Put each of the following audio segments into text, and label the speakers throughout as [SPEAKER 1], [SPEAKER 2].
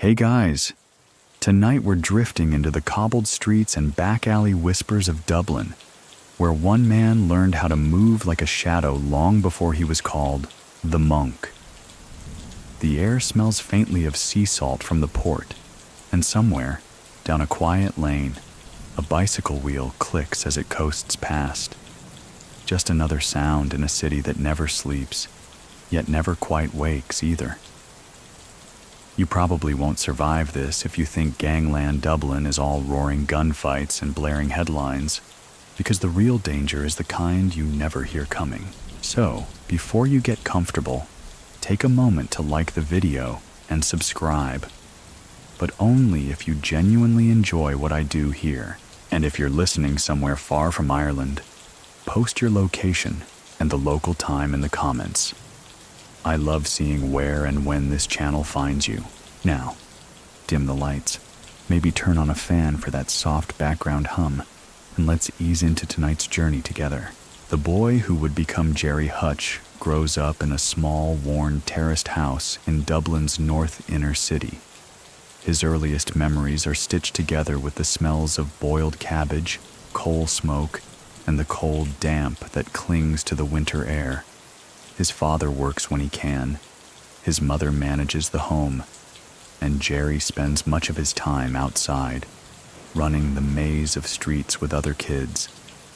[SPEAKER 1] Hey guys, tonight we're drifting into the cobbled streets and back alley whispers of Dublin, where one man learned how to move like a shadow long before he was called the Monk. The air smells faintly of sea salt from the port, and somewhere, down a quiet lane, a bicycle wheel clicks as it coasts past. Just another sound in a city that never sleeps, yet never quite wakes either. You probably won't survive this if you think Gangland Dublin is all roaring gunfights and blaring headlines, because the real danger is the kind you never hear coming. So, before you get comfortable, take a moment to like the video and subscribe. But only if you genuinely enjoy what I do here. And if you're listening somewhere far from Ireland, post your location and the local time in the comments. I love seeing where and when this channel finds you. Now, dim the lights, maybe turn on a fan for that soft background hum, and let's ease into tonight's journey together. The boy who would become Gerry Hutch grows up in a small, worn, terraced house in Dublin's north inner city. His earliest memories are stitched together with the smells of boiled cabbage, coal smoke, and the cold damp that clings to the winter air. His father works when he can, his mother manages the home, and Gerry spends much of his time outside, running the maze of streets with other kids,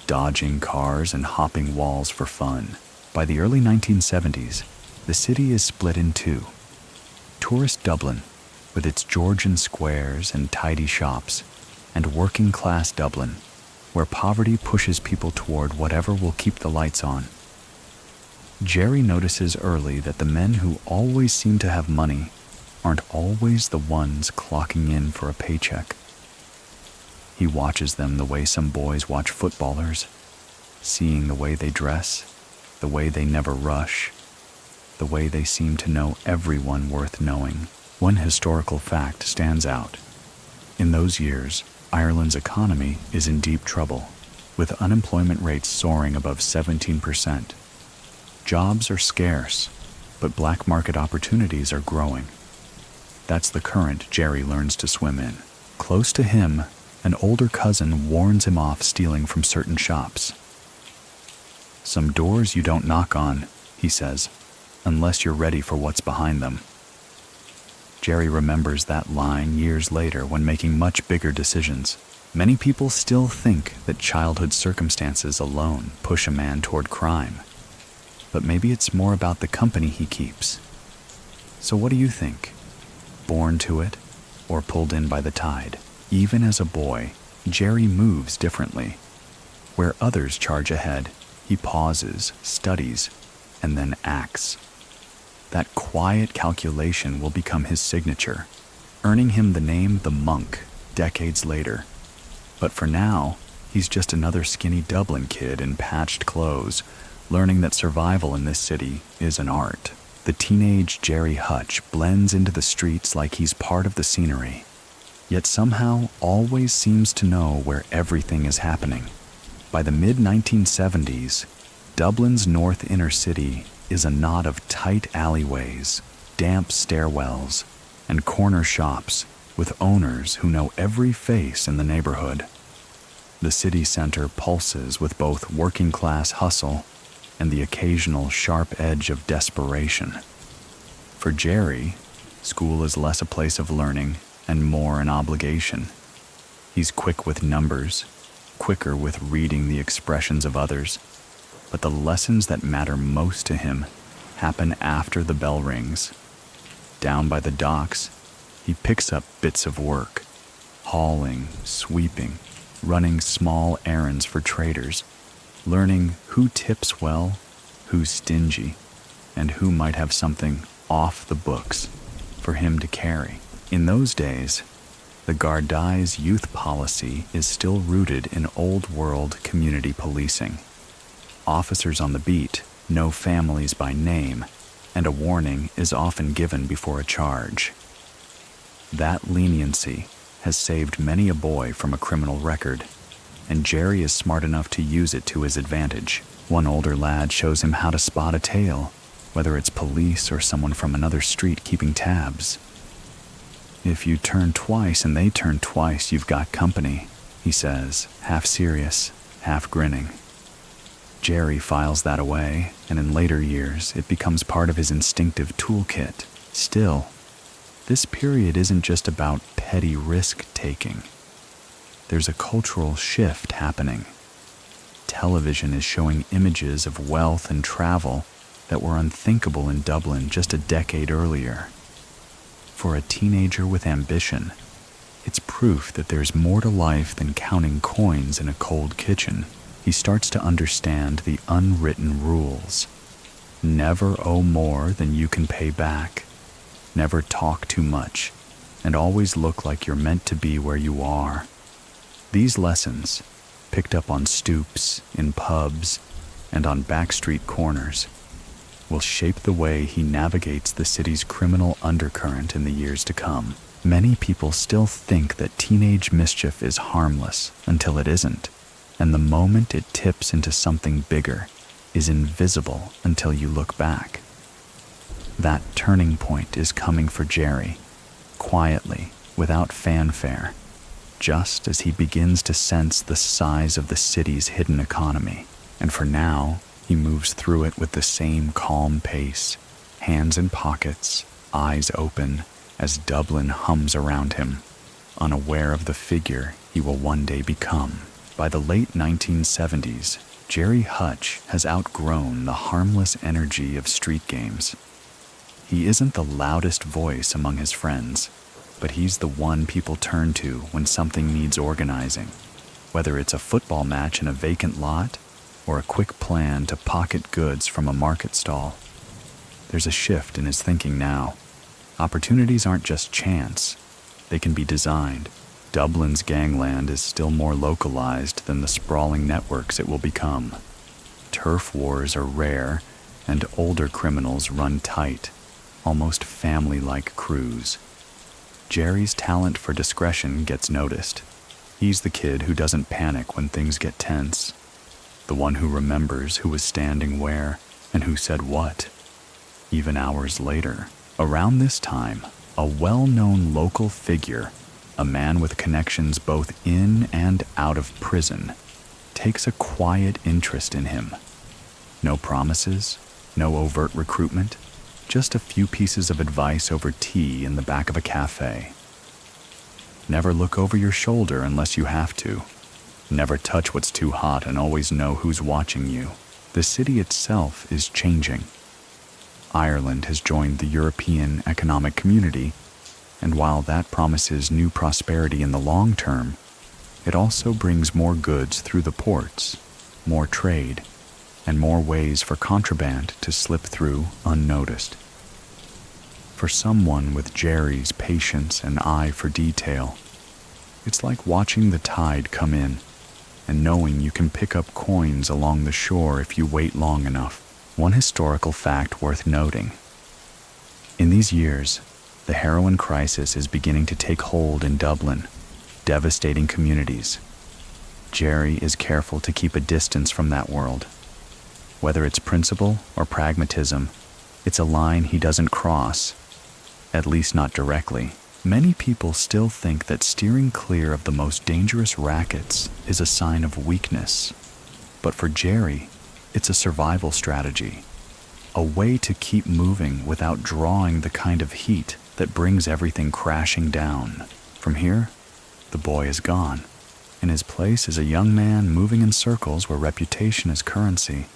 [SPEAKER 1] dodging cars and hopping walls for fun. By the early 1970s, the city is split in two. Tourist Dublin, with its Georgian squares and tidy shops, and working-class Dublin, where poverty pushes people toward whatever will keep the lights on. Gerry notices early that the men who always seem to have money aren't always the ones clocking in for a paycheck. He watches them the way some boys watch footballers, seeing the way they dress, the way they never rush, the way they seem to know everyone worth knowing. One historical fact stands out. In those years, Ireland's economy is in deep trouble, with unemployment rates soaring above 17%. Jobs are scarce, but black market opportunities are growing. That's the current Gerry learns to swim in. Close to him, an older cousin warns him off stealing from certain shops. "Some doors you don't knock on," he says, "unless you're ready for what's behind them." Gerry remembers that line years later when making much bigger decisions. Many people still think that childhood circumstances alone push a man toward crime. But maybe it's more about the company he keeps. So what do you think? Born to it, or pulled in by the tide? Even as a boy, Gerry moves differently. Where others charge ahead, he pauses, studies, and then acts. That quiet calculation will become his signature, earning him the name the Monk decades later. But for now, he's just another skinny Dublin kid in patched clothes, learning that survival in this city is an art. The teenage Gerry Hutch blends into the streets like he's part of the scenery, yet somehow always seems to know where everything is happening. By the mid-1970s, Dublin's north inner city is a knot of tight alleyways, damp stairwells, and corner shops with owners who know every face in the neighborhood. The city center pulses with both working-class hustle and the occasional sharp edge of desperation. For Gerry, school is less a place of learning and more an obligation. He's quick with numbers, quicker with reading the expressions of others, but the lessons that matter most to him happen after the bell rings. Down by the docks, he picks up bits of work, hauling, sweeping, running small errands for traders, learning who tips well, who's stingy, and who might have something off the books for him to carry. In those days, the Gardaí's youth policy is still rooted in old-world community policing. Officers on the beat know families by name, and a warning is often given before a charge. That leniency has saved many a boy from a criminal record, and Gerry is smart enough to use it to his advantage. One older lad shows him how to spot a tail, whether it's police or someone from another street keeping tabs. If you turn twice and they turn twice, you've got company, he says, half serious, half grinning. Gerry files that away, and in later years, it becomes part of his instinctive toolkit. Still, this period isn't just about petty risk-taking. There's a cultural shift happening. Television is showing images of wealth and travel that were unthinkable in Dublin just a decade earlier. For a teenager with ambition, it's proof that there's more to life than counting coins in a cold kitchen. He starts to understand the unwritten rules. Never owe more than you can pay back. Never talk too much, and always look like you're meant to be where you are. These lessons, picked up on stoops, in pubs, and on backstreet corners, will shape the way he navigates the city's criminal undercurrent in the years to come. Many people still think that teenage mischief is harmless until it isn't, and the moment it tips into something bigger is invisible until you look back. That turning point is coming for Gerry, quietly, without fanfare, just as he begins to sense the size of the city's hidden economy. And for now, he moves through it with the same calm pace, hands in pockets, eyes open, as Dublin hums around him, unaware of the figure he will one day become. By the late 1970s, Gerry Hutch has outgrown the harmless energy of street games. He isn't the loudest voice among his friends, but he's the one people turn to when something needs organizing, whether it's a football match in a vacant lot or a quick plan to pocket goods from a market stall. There's a shift in his thinking now. Opportunities aren't just chance, they can be designed. Dublin's gangland is still more localized than the sprawling networks it will become. Turf wars are rare, and older criminals run tight, almost family-like crews. Gerry's talent for discretion gets noticed. He's the kid who doesn't panic when things get tense, the one who remembers who was standing where and who said what, even hours later. Around this time, a well-known local figure, a man with connections both in and out of prison, takes a quiet interest in him. No promises, no overt recruitment, just a few pieces of advice over tea in the back of a cafe. Never look over your shoulder unless you have to. Never touch what's too hot and always know who's watching you. The city itself is changing. Ireland has joined the European Economic Community, and while that promises new prosperity in the long term, it also brings more goods through the ports, more trade, and more ways for contraband to slip through unnoticed. For someone with Gerry's patience and eye for detail, it's like watching the tide come in and knowing you can pick up coins along the shore if you wait long enough. One historical fact worth noting. In these years, the heroin crisis is beginning to take hold in Dublin, devastating communities. Gerry is careful to keep a distance from that world. Whether it's principle or pragmatism, it's a line he doesn't cross, at least not directly. Many people still think that steering clear of the most dangerous rackets is a sign of weakness. But for Gerry, it's a survival strategy, a way to keep moving without drawing the kind of heat that brings everything crashing down. From here, the boy is gone. In his place is a young man moving in circles where reputation is currency,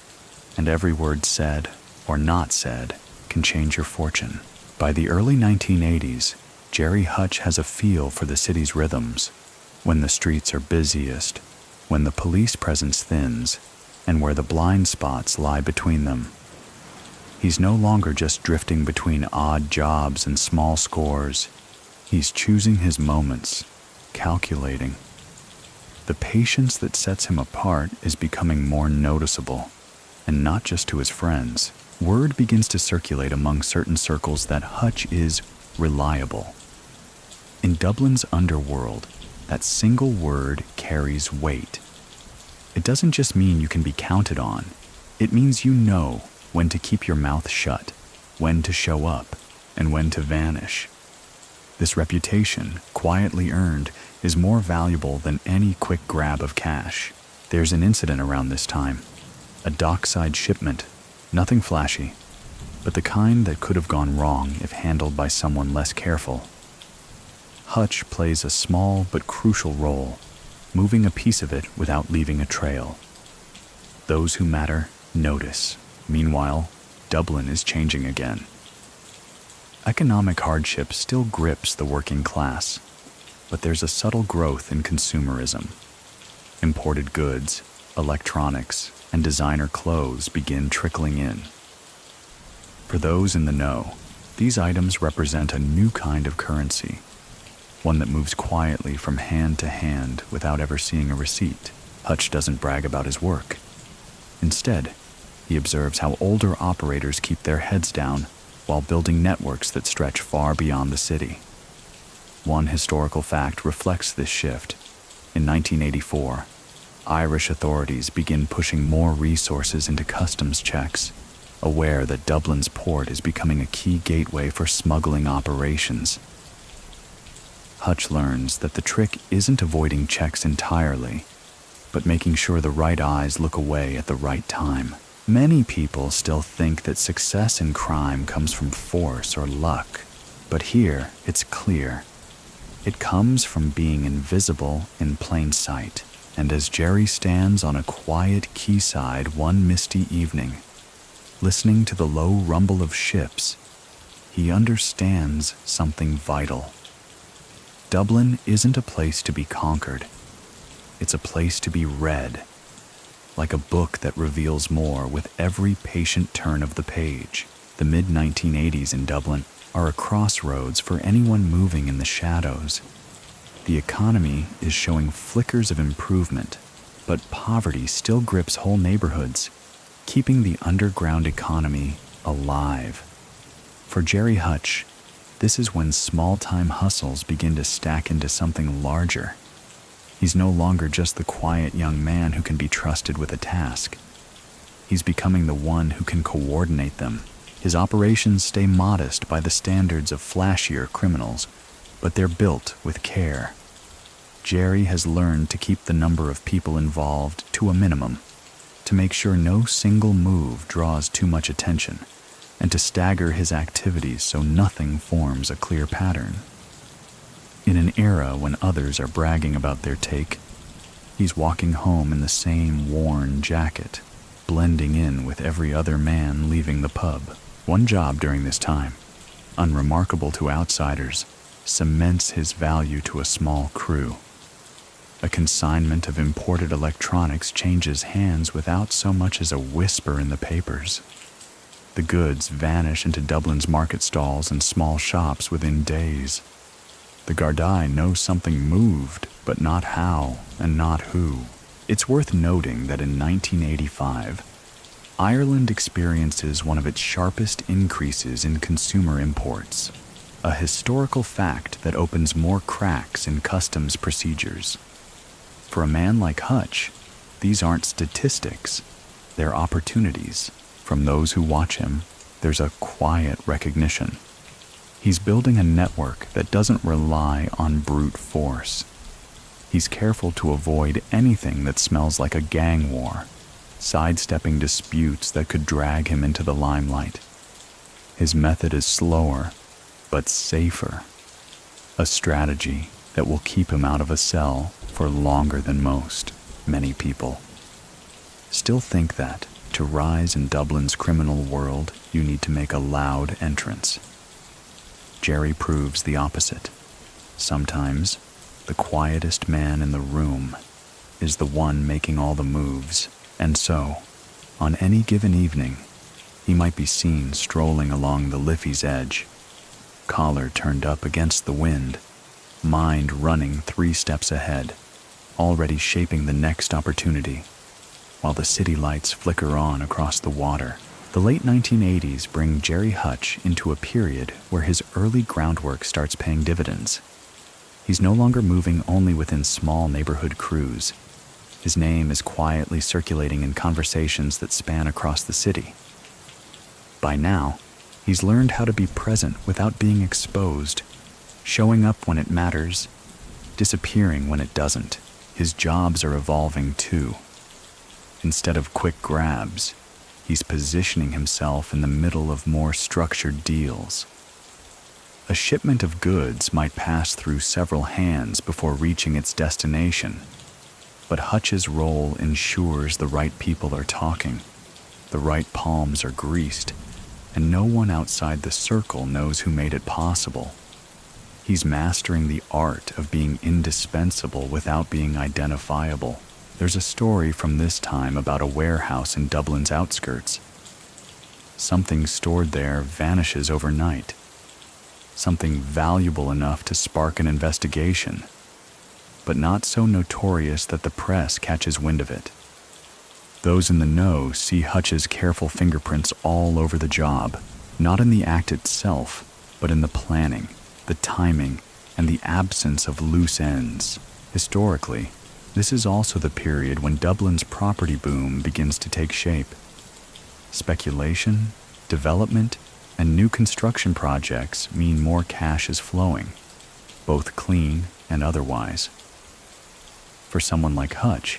[SPEAKER 1] and every word said or not said can change your fortune. By the early 1980s, Gerry Hutch has a feel for the city's rhythms, when the streets are busiest, when the police presence thins, and where the blind spots lie between them. He's no longer just drifting between odd jobs and small scores. He's choosing his moments, calculating. The patience that sets him apart is becoming more noticeable, and not just to his friends. Word begins to circulate among certain circles that Hutch is reliable. In Dublin's underworld, that single word carries weight. It doesn't just mean you can be counted on. It means you know when to keep your mouth shut, when to show up, and when to vanish. This reputation, quietly earned, is more valuable than any quick grab of cash. There's an incident around this time. A dockside shipment. Nothing flashy, but the kind that could have gone wrong if handled by someone less careful. Hutch plays a small but crucial role, moving a piece of it without leaving a trail. Those who matter notice. Meanwhile, Dublin is changing again. Economic hardship still grips the working class, but there's a subtle growth in consumerism. Imported goods, electronics, and designer clothes begin trickling in. For those in the know, these items represent a new kind of currency, one that moves quietly from hand to hand without ever seeing a receipt. Hutch doesn't brag about his work. Instead, he observes how older operators keep their heads down while building networks that stretch far beyond the city. One historical fact reflects this shift. In 1984, Irish authorities begin pushing more resources into customs checks, aware that Dublin's port is becoming a key gateway for smuggling operations. Hutch learns that the trick isn't avoiding checks entirely, but making sure the right eyes look away at the right time. Many people still think that success in crime comes from force or luck, but here it's clear. It comes from being invisible in plain sight. And as Gerry stands on a quiet quayside one misty evening, listening to the low rumble of ships, he understands something vital. Dublin isn't a place to be conquered. It's a place to be read, like a book that reveals more with every patient turn of the page. The mid-1980s in Dublin are a crossroads for anyone moving in the shadows. The economy is showing flickers of improvement, but poverty still grips whole neighborhoods, keeping the underground economy alive. For Gerry Hutch, this is when small-time hustles begin to stack into something larger. He's no longer just the quiet young man who can be trusted with a task. He's becoming the one who can coordinate them. His operations stay modest by the standards of flashier criminals, but they're built with care. Gerry has learned to keep the number of people involved to a minimum, to make sure no single move draws too much attention, and to stagger his activities so nothing forms a clear pattern. In an era when others are bragging about their take, he's walking home in the same worn jacket, blending in with every other man leaving the pub. One job during this time, unremarkable to outsiders, cements his value to a small crew. A consignment of imported electronics changes hands without so much as a whisper in the papers. The goods vanish into Dublin's market stalls and small shops within days. The Gardaí know something moved, but not how and not who. It's worth noting that in 1985, Ireland experiences one of its sharpest increases in consumer imports, a historical fact that opens more cracks in customs procedures. For a man like Hutch, these aren't statistics, they're opportunities. From those who watch him, there's a quiet recognition. He's building a network that doesn't rely on brute force. He's careful to avoid anything that smells like a gang war, sidestepping disputes that could drag him into the limelight. His method is slower, but safer. A strategy that will keep him out of a cell for longer than many people. Still think that, to rise in Dublin's criminal world, you need to make a loud entrance. Gerry proves the opposite. Sometimes, the quietest man in the room is the one making all the moves, and so, on any given evening, he might be seen strolling along the Liffey's edge, collar turned up against the wind, mind running 3 steps ahead, already shaping the next opportunity, while the city lights flicker on across the water. The late 1980s bring Gerry Hutch into a period where his early groundwork starts paying dividends. He's no longer moving only within small neighborhood crews. His name is quietly circulating in conversations that span across the city. By now, he's learned how to be present without being exposed, showing up when it matters, disappearing when it doesn't. His jobs are evolving too. Instead of quick grabs, he's positioning himself in the middle of more structured deals. A shipment of goods might pass through several hands before reaching its destination, but Hutch's role ensures the right people are talking, the right palms are greased, and no one outside the circle knows who made it possible. He's mastering the art of being indispensable without being identifiable. There's a story from this time about a warehouse in Dublin's outskirts. Something stored there vanishes overnight. Something valuable enough to spark an investigation, but not so notorious that the press catches wind of it. Those in the know see Hutch's careful fingerprints all over the job, not in the act itself, but in the planning, the timing, and the absence of loose ends. Historically, this is also the period when Dublin's property boom begins to take shape. Speculation, development, and new construction projects mean more cash is flowing, both clean and otherwise. For someone like Hutch,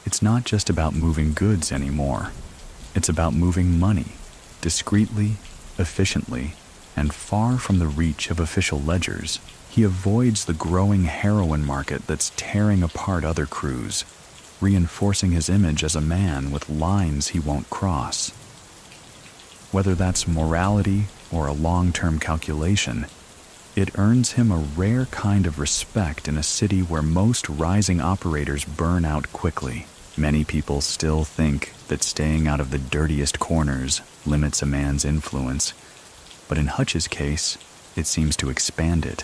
[SPEAKER 1] it's not just about moving goods anymore. It's about moving money, discreetly, efficiently, and far from the reach of official ledgers. He avoids the growing heroin market that's tearing apart other crews, reinforcing his image as a man with lines he won't cross. Whether that's morality or a long-term calculation, it earns him a rare kind of respect in a city where most rising operators burn out quickly. Many people still think that staying out of the dirtiest corners limits a man's influence, but in Hutch's case, it seems to expand it.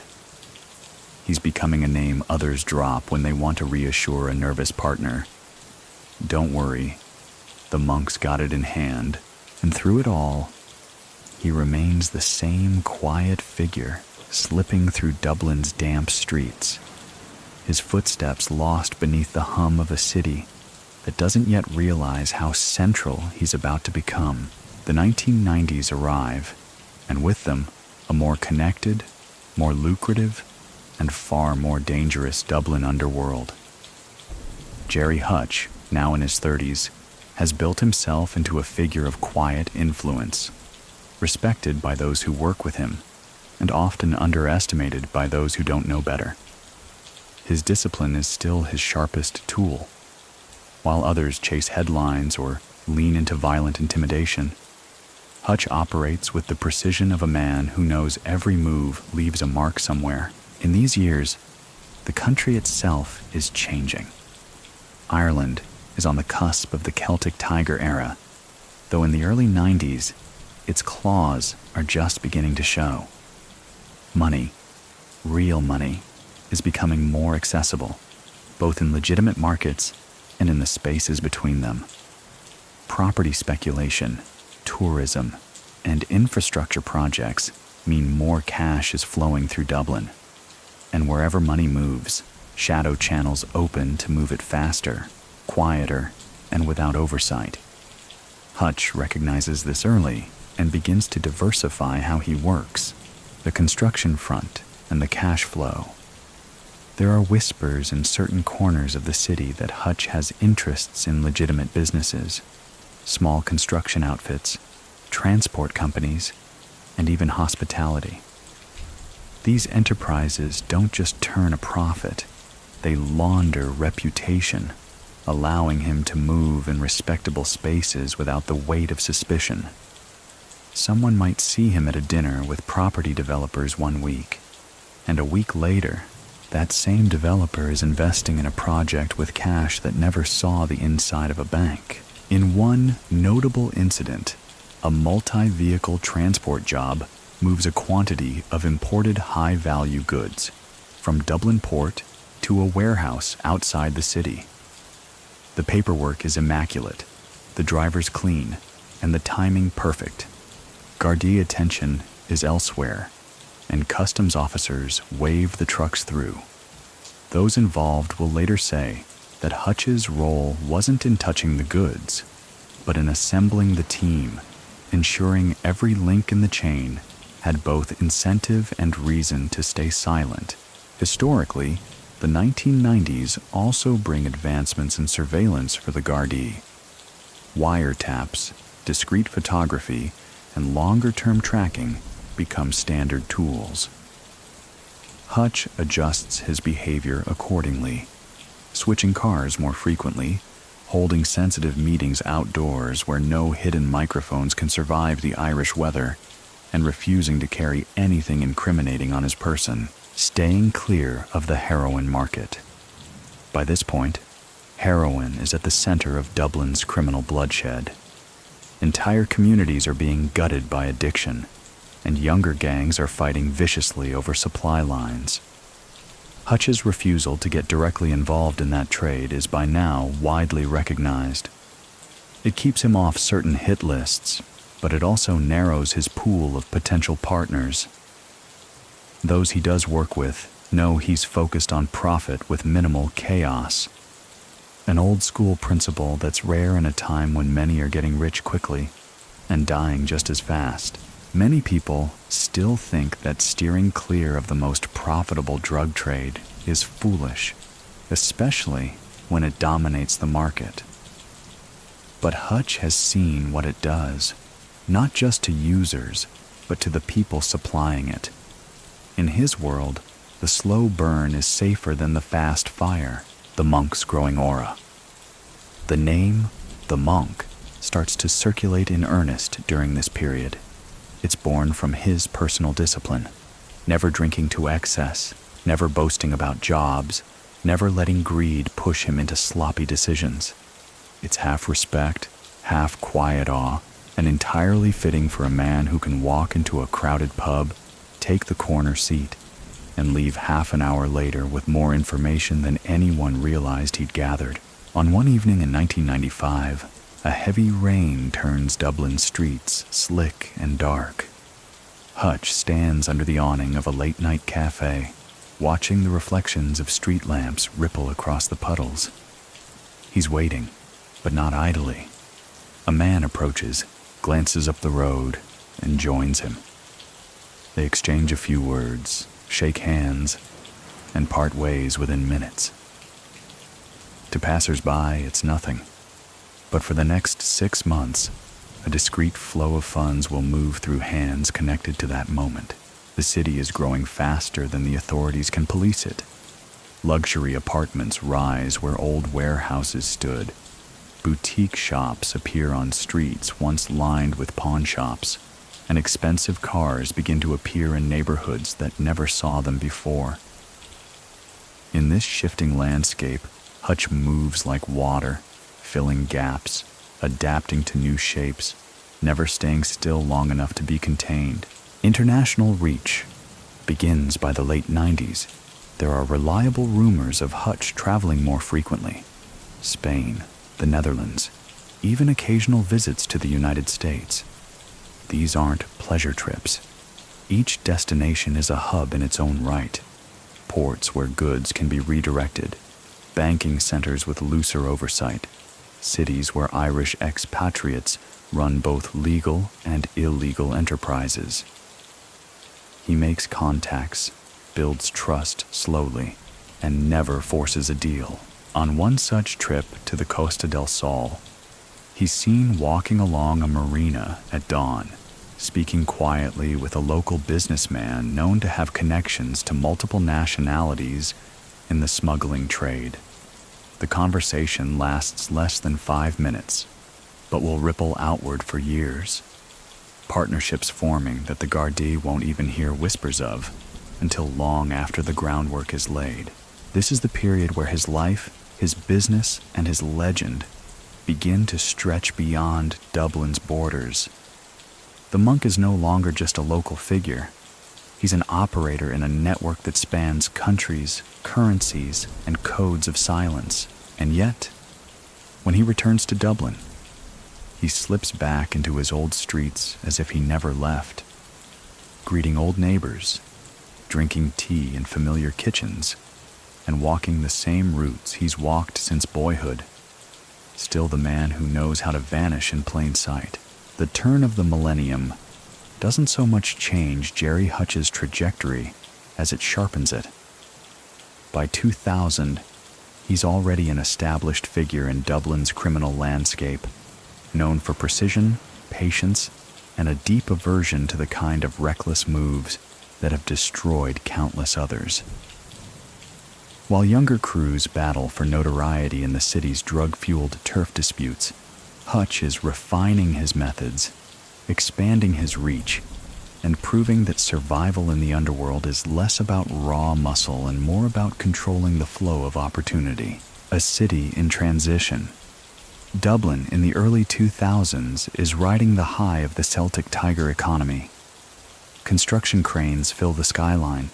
[SPEAKER 1] He's becoming a name others drop when they want to reassure a nervous partner. Don't worry, the monk's got it in hand, and through it all, he remains the same quiet figure, slipping through Dublin's damp streets, his footsteps lost beneath the hum of a city that doesn't yet realize how central he's about to become. The 1990s arrive, and with them, a more connected, more lucrative, and far more dangerous Dublin underworld. Gerry Hutch, now in his 30s, has built himself into a figure of quiet influence, respected by those who work with him, and often underestimated by those who don't know better. His discipline is still his sharpest tool. While others chase headlines or lean into violent intimidation, Hutch operates with the precision of a man who knows every move leaves a mark somewhere. In these years, the country itself is changing. Ireland is on the cusp of the Celtic Tiger era, though in the early 90s, its claws are just beginning to show. Money, real money, is becoming more accessible, both in legitimate markets and in the spaces between them. Property speculation, tourism, and infrastructure projects mean more cash is flowing through Dublin. And wherever money moves, shadow channels open to move it faster, quieter, and without oversight. Hutch recognizes this early and begins to diversify how he works, the construction front and the cash flow. There are whispers in certain corners of the city that Hutch has interests in legitimate businesses, small construction outfits, transport companies, and even hospitality. These enterprises don't just turn a profit, they launder reputation, allowing him to move in respectable spaces without the weight of suspicion. Someone might see him at a dinner with property developers one week, and a week later, that same developer is investing in a project with cash that never saw the inside of a bank. In one notable incident, a multi-vehicle transport job moves a quantity of imported high-value goods from Dublin port to a warehouse outside the city. The paperwork is immaculate, the driver's clean, and the timing perfect. Gardaí attention is elsewhere, and customs officers wave the trucks through. Those involved will later say that Hutch's role wasn't in touching the goods, but in assembling the team, ensuring every link in the chain had both incentive and reason to stay silent. Historically, the 1990s also bring advancements in surveillance for the Gardaí. Wiretaps, discrete photography, and longer-term tracking become standard tools. Hutch adjusts his behavior accordingly, switching cars more frequently, holding sensitive meetings outdoors where no hidden microphones can survive the Irish weather, and refusing to carry anything incriminating on his person, staying clear of the heroin market. By this point, heroin is at the center of Dublin's criminal bloodshed. Entire communities are being gutted by addiction, and younger gangs are fighting viciously over supply lines. Hutch's refusal to get directly involved in that trade is by now widely recognized. It keeps him off certain hit lists, but it also narrows his pool of potential partners. Those he does work with know he's focused on profit with minimal chaos. An old-school principle that's rare in a time when many are getting rich quickly and dying just as fast. Many people still think that steering clear of the most profitable drug trade is foolish, especially when it dominates the market. But Hutch has seen what it does, not just to users, but to the people supplying it. In his world, the slow burn is safer than the fast fire, the monk's growing aura. The name, the monk, starts to circulate in earnest during this period. It's born from his personal discipline, never drinking to excess, never boasting about jobs, never letting greed push him into sloppy decisions. It's half respect, half quiet awe, and entirely fitting for a man who can walk into a crowded pub, take the corner seat, and leave half an hour later with more information than anyone realized he'd gathered. On one evening in 1995, a heavy rain turns Dublin streets slick and dark. Hutch stands under the awning of a late-night cafe, watching the reflections of street lamps ripple across the puddles. He's waiting, but not idly. A man approaches, glances up the road, and joins him. They exchange a few words, shake hands, and part ways within minutes. To passers-by, it's nothing. But for the next 6 months, a discreet flow of funds will move through hands connected to that moment. The city is growing faster than the authorities can police it. Luxury apartments rise where old warehouses stood. Boutique shops appear on streets once lined with pawn shops, and expensive cars begin to appear in neighborhoods that never saw them before. In this shifting landscape, Hutch moves like water, filling gaps, adapting to new shapes, never staying still long enough to be contained. International reach begins by the late 90s. There are reliable rumors of Hutch traveling more frequently. Spain, the Netherlands, even occasional visits to the United States. These aren't pleasure trips. Each destination is a hub in its own right. Ports where goods can be redirected, banking centers with looser oversight, cities where Irish expatriates run both legal and illegal enterprises. He makes contacts, builds trust slowly, and never forces a deal. On one such trip to the Costa del Sol, he's seen walking along a marina at dawn, speaking quietly with a local businessman known to have connections to multiple nationalities in the smuggling trade. The conversation lasts less than 5 minutes, but will ripple outward for years. Partnerships forming that the Gardaí won't even hear whispers of until long after the groundwork is laid. This is the period where his life, his business, and his legend begin to stretch beyond Dublin's borders. The monk is no longer just a local figure. He's an operator in a network that spans countries, currencies, and codes of silence. And yet, when he returns to Dublin, he slips back into his old streets as if he never left, greeting old neighbors, drinking tea in familiar kitchens, and walking the same routes he's walked since boyhood. Still the man who knows how to vanish in plain sight. The turn of the millennium doesn't so much change Gerry Hutch's trajectory as it sharpens it. By 2000, he's already an established figure in Dublin's criminal landscape, known for precision, patience, and a deep aversion to the kind of reckless moves that have destroyed countless others. While younger crews battle for notoriety in the city's drug-fueled turf disputes, Hutch is refining his methods, expanding his reach, and proving that survival in the underworld is less about raw muscle and more about controlling the flow of opportunity. A city in transition. Dublin in the early 2000s is riding the high of the Celtic Tiger economy. Construction cranes fill the skyline,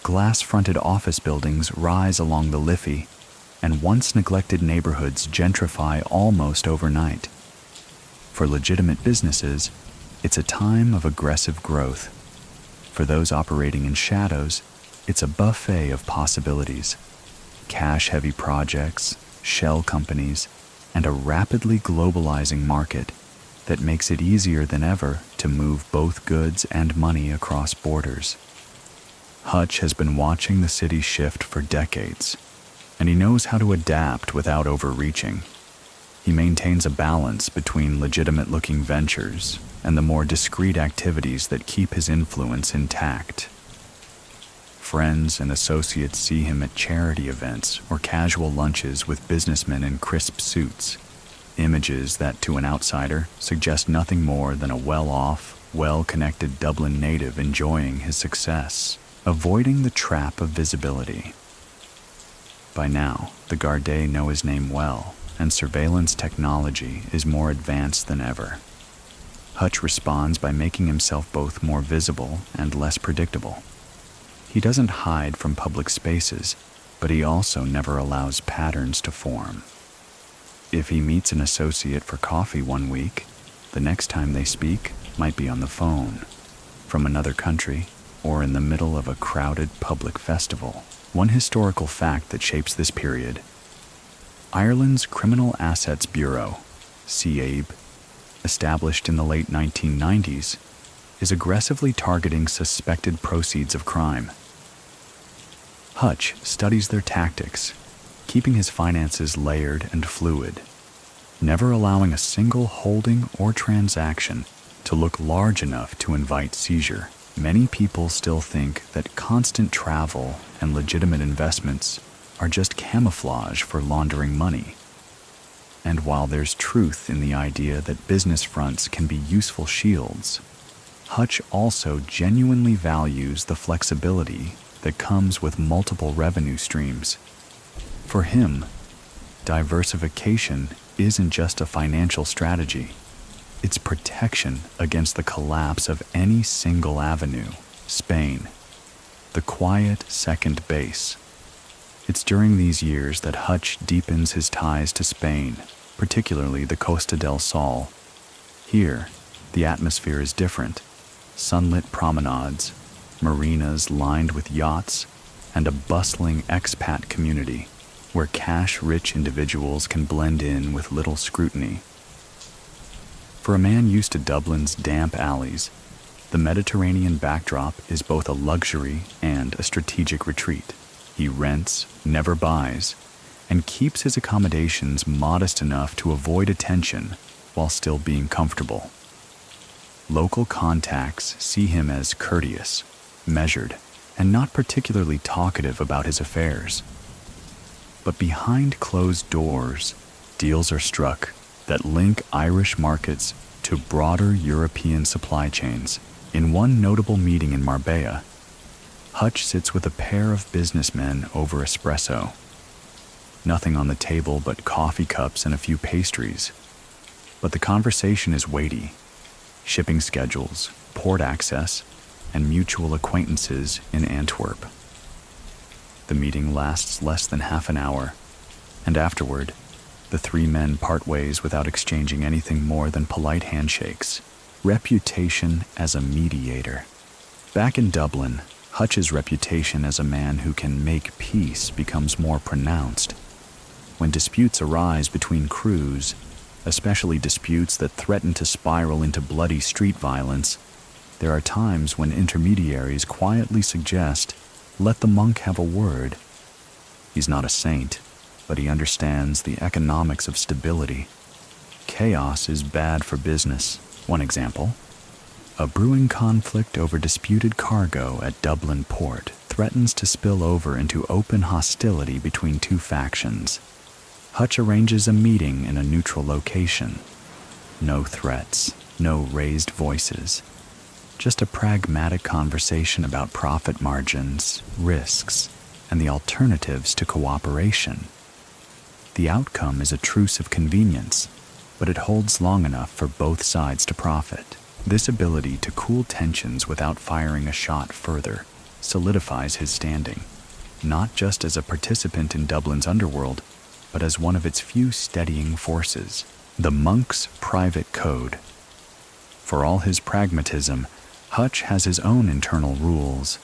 [SPEAKER 1] glass-fronted office buildings rise along the Liffey, and once neglected neighborhoods gentrify almost overnight. For legitimate businesses, it's a time of aggressive growth. For those operating in shadows, it's a buffet of possibilities. Cash-heavy projects, shell companies, and a rapidly globalizing market that makes it easier than ever to move both goods and money across borders. Hutch has been watching the city shift for decades, and he knows how to adapt without overreaching. He maintains a balance between legitimate-looking ventures and the more discreet activities that keep his influence intact. Friends and associates see him at charity events or casual lunches with businessmen in crisp suits, images that to an outsider suggest nothing more than a well-off, well-connected Dublin native enjoying his success, avoiding the trap of visibility. By now, the Gardaí know his name well, and surveillance technology is more advanced than ever. Hutch responds by making himself both more visible and less predictable. He doesn't hide from public spaces, but he also never allows patterns to form. If he meets an associate for coffee one week, the next time they speak might be on the phone, from another country, or in the middle of a crowded public festival. One historical fact that shapes this period: Ireland's Criminal Assets Bureau, CAB, established in the late 1990s, is aggressively targeting suspected proceeds of crime. Hutch studies their tactics, keeping his finances layered and fluid, never allowing a single holding or transaction to look large enough to invite seizure. Many people still think that constant travel and legitimate investments are just camouflage for laundering money. And while there's truth in the idea that business fronts can be useful shields, Hutch also genuinely values the flexibility that comes with multiple revenue streams. For him, diversification isn't just a financial strategy. It's protection against the collapse of any single avenue. Spain, the quiet second base. It's during these years that Hutch deepens his ties to Spain, particularly the Costa del Sol. Here, the atmosphere is different. Sunlit promenades, marinas lined with yachts, and a bustling expat community where cash-rich individuals can blend in with little scrutiny. For a man used to Dublin's damp alleys, the Mediterranean backdrop is both a luxury and a strategic retreat. He rents, never buys, and keeps his accommodations modest enough to avoid attention while still being comfortable. Local contacts see him as courteous, measured, and not particularly talkative about his affairs. But behind closed doors, deals are struck that link Irish markets to broader European supply chains. In one notable meeting in Marbella, Hutch sits with a pair of businessmen over espresso. Nothing on the table but coffee cups and a few pastries. But the conversation is weighty. Shipping schedules, port access, and mutual acquaintances in Antwerp. The meeting lasts less than half an hour, and afterward, the three men part ways without exchanging anything more than polite handshakes. Reputation as a mediator. Back in Dublin, Hutch's reputation as a man who can make peace becomes more pronounced. When disputes arise between crews, especially disputes that threaten to spiral into bloody street violence, There are times when intermediaries quietly suggest, "Let the monk have a word." He's not a saint, but he understands the economics of stability. Chaos is bad for business. One example: a brewing conflict over disputed cargo at Dublin port threatens to spill over into open hostility between two factions. Hutch arranges a meeting in a neutral location. No threats, no raised voices. Just a pragmatic conversation about profit margins, risks, and the alternatives to cooperation. The outcome is a truce of convenience, but it holds long enough for both sides to profit. This ability to cool tensions without firing a shot further solidifies his standing, not just as a participant in Dublin's underworld, but as one of its few steadying forces. The monk's private code. For all his pragmatism, Hutch has his own internal rules.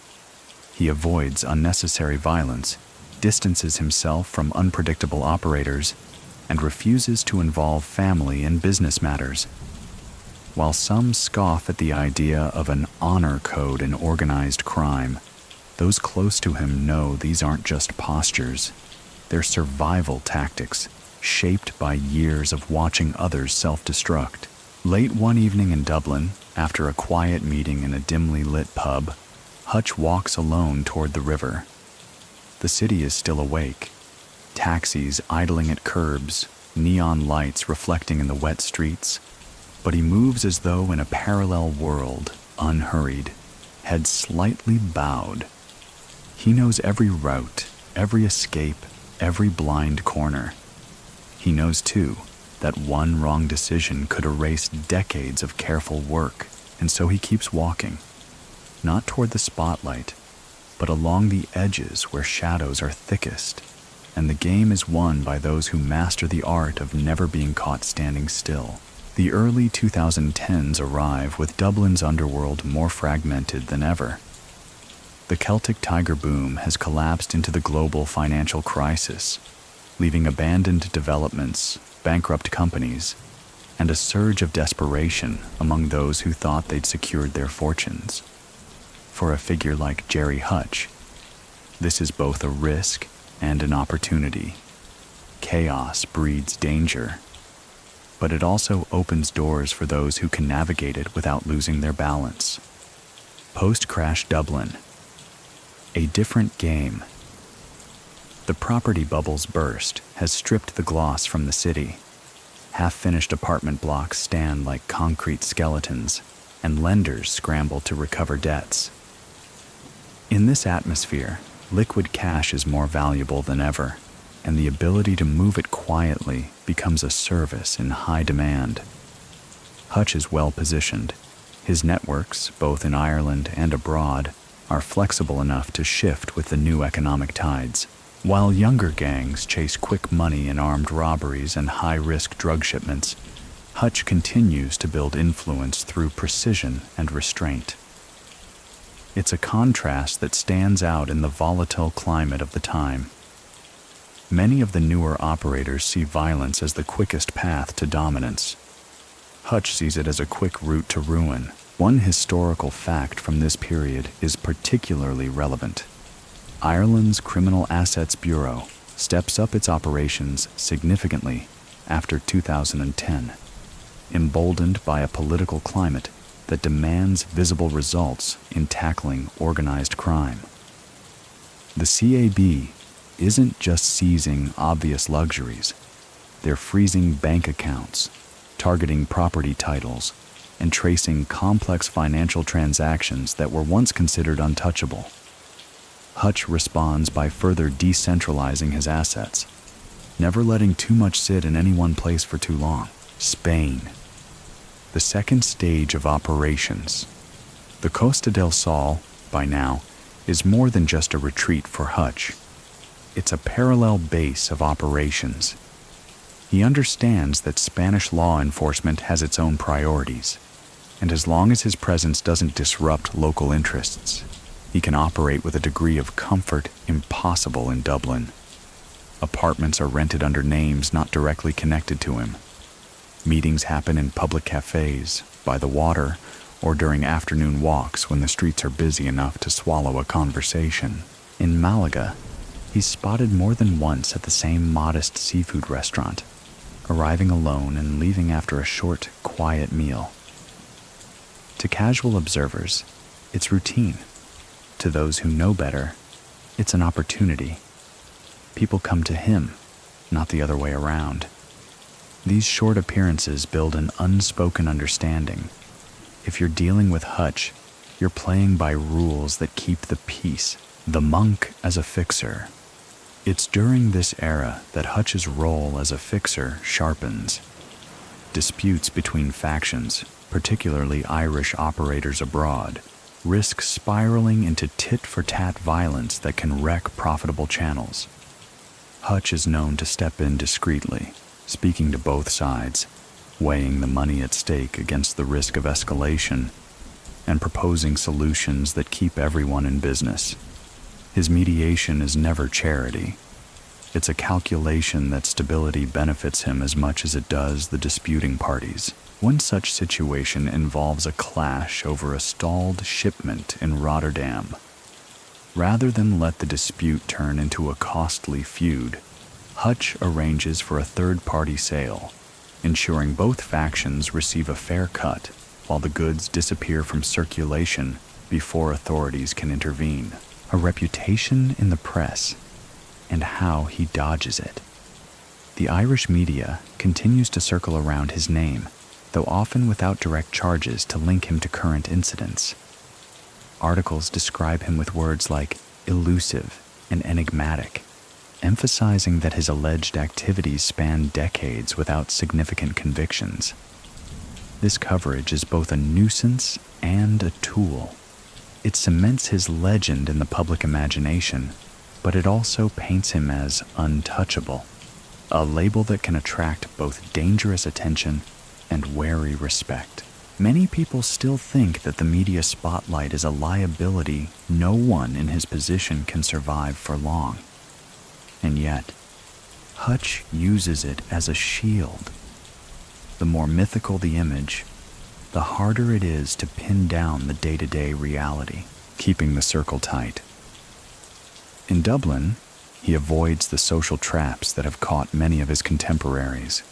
[SPEAKER 1] He avoids unnecessary violence, distances himself from unpredictable operators, and refuses to involve family in business matters. While some scoff at the idea of an honor code in organized crime, those close to him know these aren't just postures. They're survival tactics, shaped by years of watching others self-destruct. Late one evening in Dublin, after a quiet meeting in a dimly lit pub, Hutch walks alone toward the river. The city is still awake. Taxis idling at curbs, neon lights reflecting in the wet streets. But he moves as though in a parallel world, unhurried, head slightly bowed. He knows every route, every escape, every blind corner. He knows, too, that one wrong decision could erase decades of careful work, and so he keeps walking, not toward the spotlight, but along the edges where shadows are thickest, and the game is won by those who master the art of never being caught standing still. The early 2010s arrive with Dublin's underworld more fragmented than ever. The Celtic Tiger boom has collapsed into the global financial crisis, leaving abandoned developments, bankrupt companies, and a surge of desperation among those who thought they'd secured their fortunes. For a figure like Gerry Hutch, this is both a risk and an opportunity. Chaos breeds danger, but it also opens doors for those who can navigate it without losing their balance. Post-crash Dublin. A different game. The property bubble's burst has stripped the gloss from the city. Half-finished apartment blocks stand like concrete skeletons, and lenders scramble to recover debts. In this atmosphere, liquid cash is more valuable than ever, and the ability to move it quietly becomes a service in high demand. Hutch is well positioned. His networks, both in Ireland and abroad, are flexible enough to shift with the new economic tides. While younger gangs chase quick money in armed robberies and high-risk drug shipments, Hutch continues to build influence through precision and restraint. It's a contrast that stands out in the volatile climate of the time. Many of the newer operators see violence as the quickest path to dominance. Hutch sees it as a quick route to ruin. One historical fact from this period is particularly relevant. Ireland's Criminal Assets Bureau steps up its operations significantly after 2010, emboldened by a political climate that demands visible results in tackling organized crime. The CAB isn't just seizing obvious luxuries. They're freezing bank accounts, targeting property titles, and tracing complex financial transactions that were once considered untouchable. Hutch responds by further decentralizing his assets, never letting too much sit in any one place for too long. Spain. The second stage of operations. The Costa del Sol, by now, is more than just a retreat for Hutch. It's a parallel base of operations. He understands that Spanish law enforcement has its own priorities, and as long as his presence doesn't disrupt local interests, he can operate with a degree of comfort impossible in Dublin. Apartments are rented under names not directly connected to him. Meetings happen in public cafes, by the water, or during afternoon walks when the streets are busy enough to swallow a conversation. In Malaga, he's spotted more than once at the same modest seafood restaurant, arriving alone and leaving after a short, quiet meal. To casual observers, it's routine. To those who know better, it's an opportunity. People come to him, not the other way around. These short appearances build an unspoken understanding. If you're dealing with Hutch, you're playing by rules that keep the peace, the monk as a fixer. It's during this era that Hutch's role as a fixer sharpens. Disputes between factions, particularly Irish operators abroad, risk spiraling into tit-for-tat violence that can wreck profitable channels. Hutch is known to step in discreetly, speaking to both sides, weighing the money at stake against the risk of escalation, and proposing solutions that keep everyone in business. His mediation is never charity. It's a calculation that stability benefits him as much as it does the disputing parties. One such situation involves a clash over a stalled shipment in Rotterdam. Rather than let the dispute turn into a costly feud, Hutch arranges for a third-party sale, ensuring both factions receive a fair cut while the goods disappear from circulation before authorities can intervene. A reputation in the press, and how he dodges it. The Irish media continues to circle around his name, though often without direct charges to link him to current incidents. Articles describe him with words like elusive and enigmatic, emphasizing that his alleged activities span decades without significant convictions. This coverage is both a nuisance and a tool. It cements his legend in the public imagination, but it also paints him as untouchable, a label that can attract both dangerous attention and wary respect. Many people still think that the media spotlight is a liability no one in his position can survive for long. And yet, Hutch uses it as a shield. The more mythical the image, the harder it is to pin down the day-to-day reality, keeping the circle tight. In Dublin, he avoids the social traps that have caught many of his contemporaries.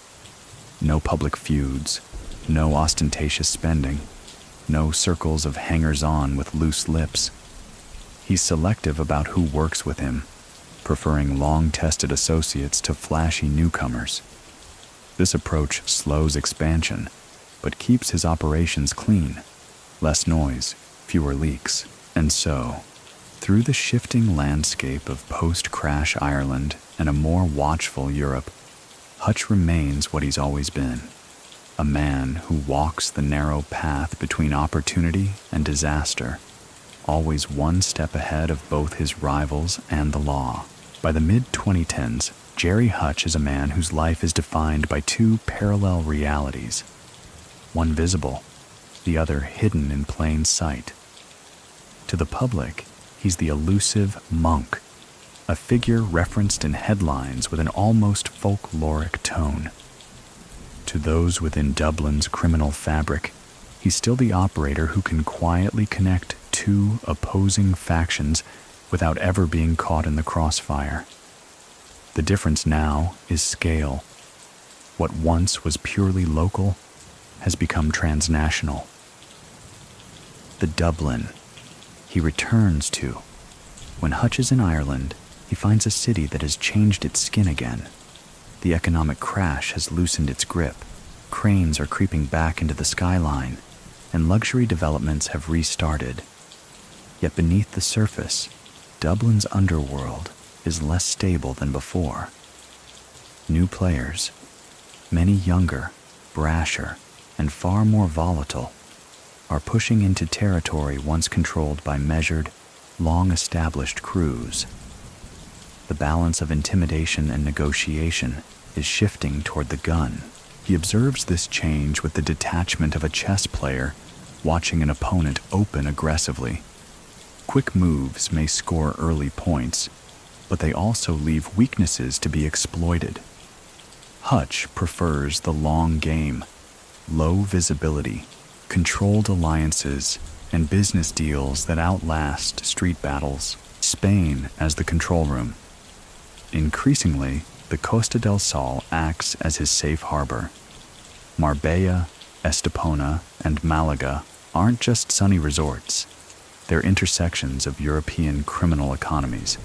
[SPEAKER 1] No public feuds, no ostentatious spending, no circles of hangers-on with loose lips. He's selective about who works with him, preferring long-tested associates to flashy newcomers. This approach slows expansion, but keeps his operations clean, less noise, fewer leaks. And so, through the shifting landscape of post-crash Ireland and a more watchful Europe, Hutch remains what he's always been, a man who walks the narrow path between opportunity and disaster, always one step ahead of both his rivals and the law. By the mid-2010s, Gerry Hutch is a man whose life is defined by two parallel realities, one visible, the other hidden in plain sight. To the public, he's the elusive monk, a figure referenced in headlines with an almost folkloric tone. To those within Dublin's criminal fabric, he's still the operator who can quietly connect two opposing factions without ever being caught in the crossfire. The difference now is scale. What once was purely local has become transnational. The Dublin he returns to. When Hutch is in Ireland, he finds a city that has changed its skin again. The economic crash has loosened its grip. Cranes are creeping back into the skyline, and luxury developments have restarted. Yet beneath the surface, Dublin's underworld is less stable than before. New players, many younger, brasher, and far more volatile, are pushing into territory once controlled by measured, long-established crews. The balance of intimidation and negotiation is shifting toward the gun. He observes this change with the detachment of a chess player watching an opponent open aggressively. Quick moves may score early points, but they also leave weaknesses to be exploited. Hutch prefers the long game, low visibility, controlled alliances and business deals that outlast street battles, Spain as the control room. Increasingly, the Costa del Sol acts as his safe harbor. Marbella, Estepona, and Malaga aren't just sunny resorts. They're intersections of European criminal economies.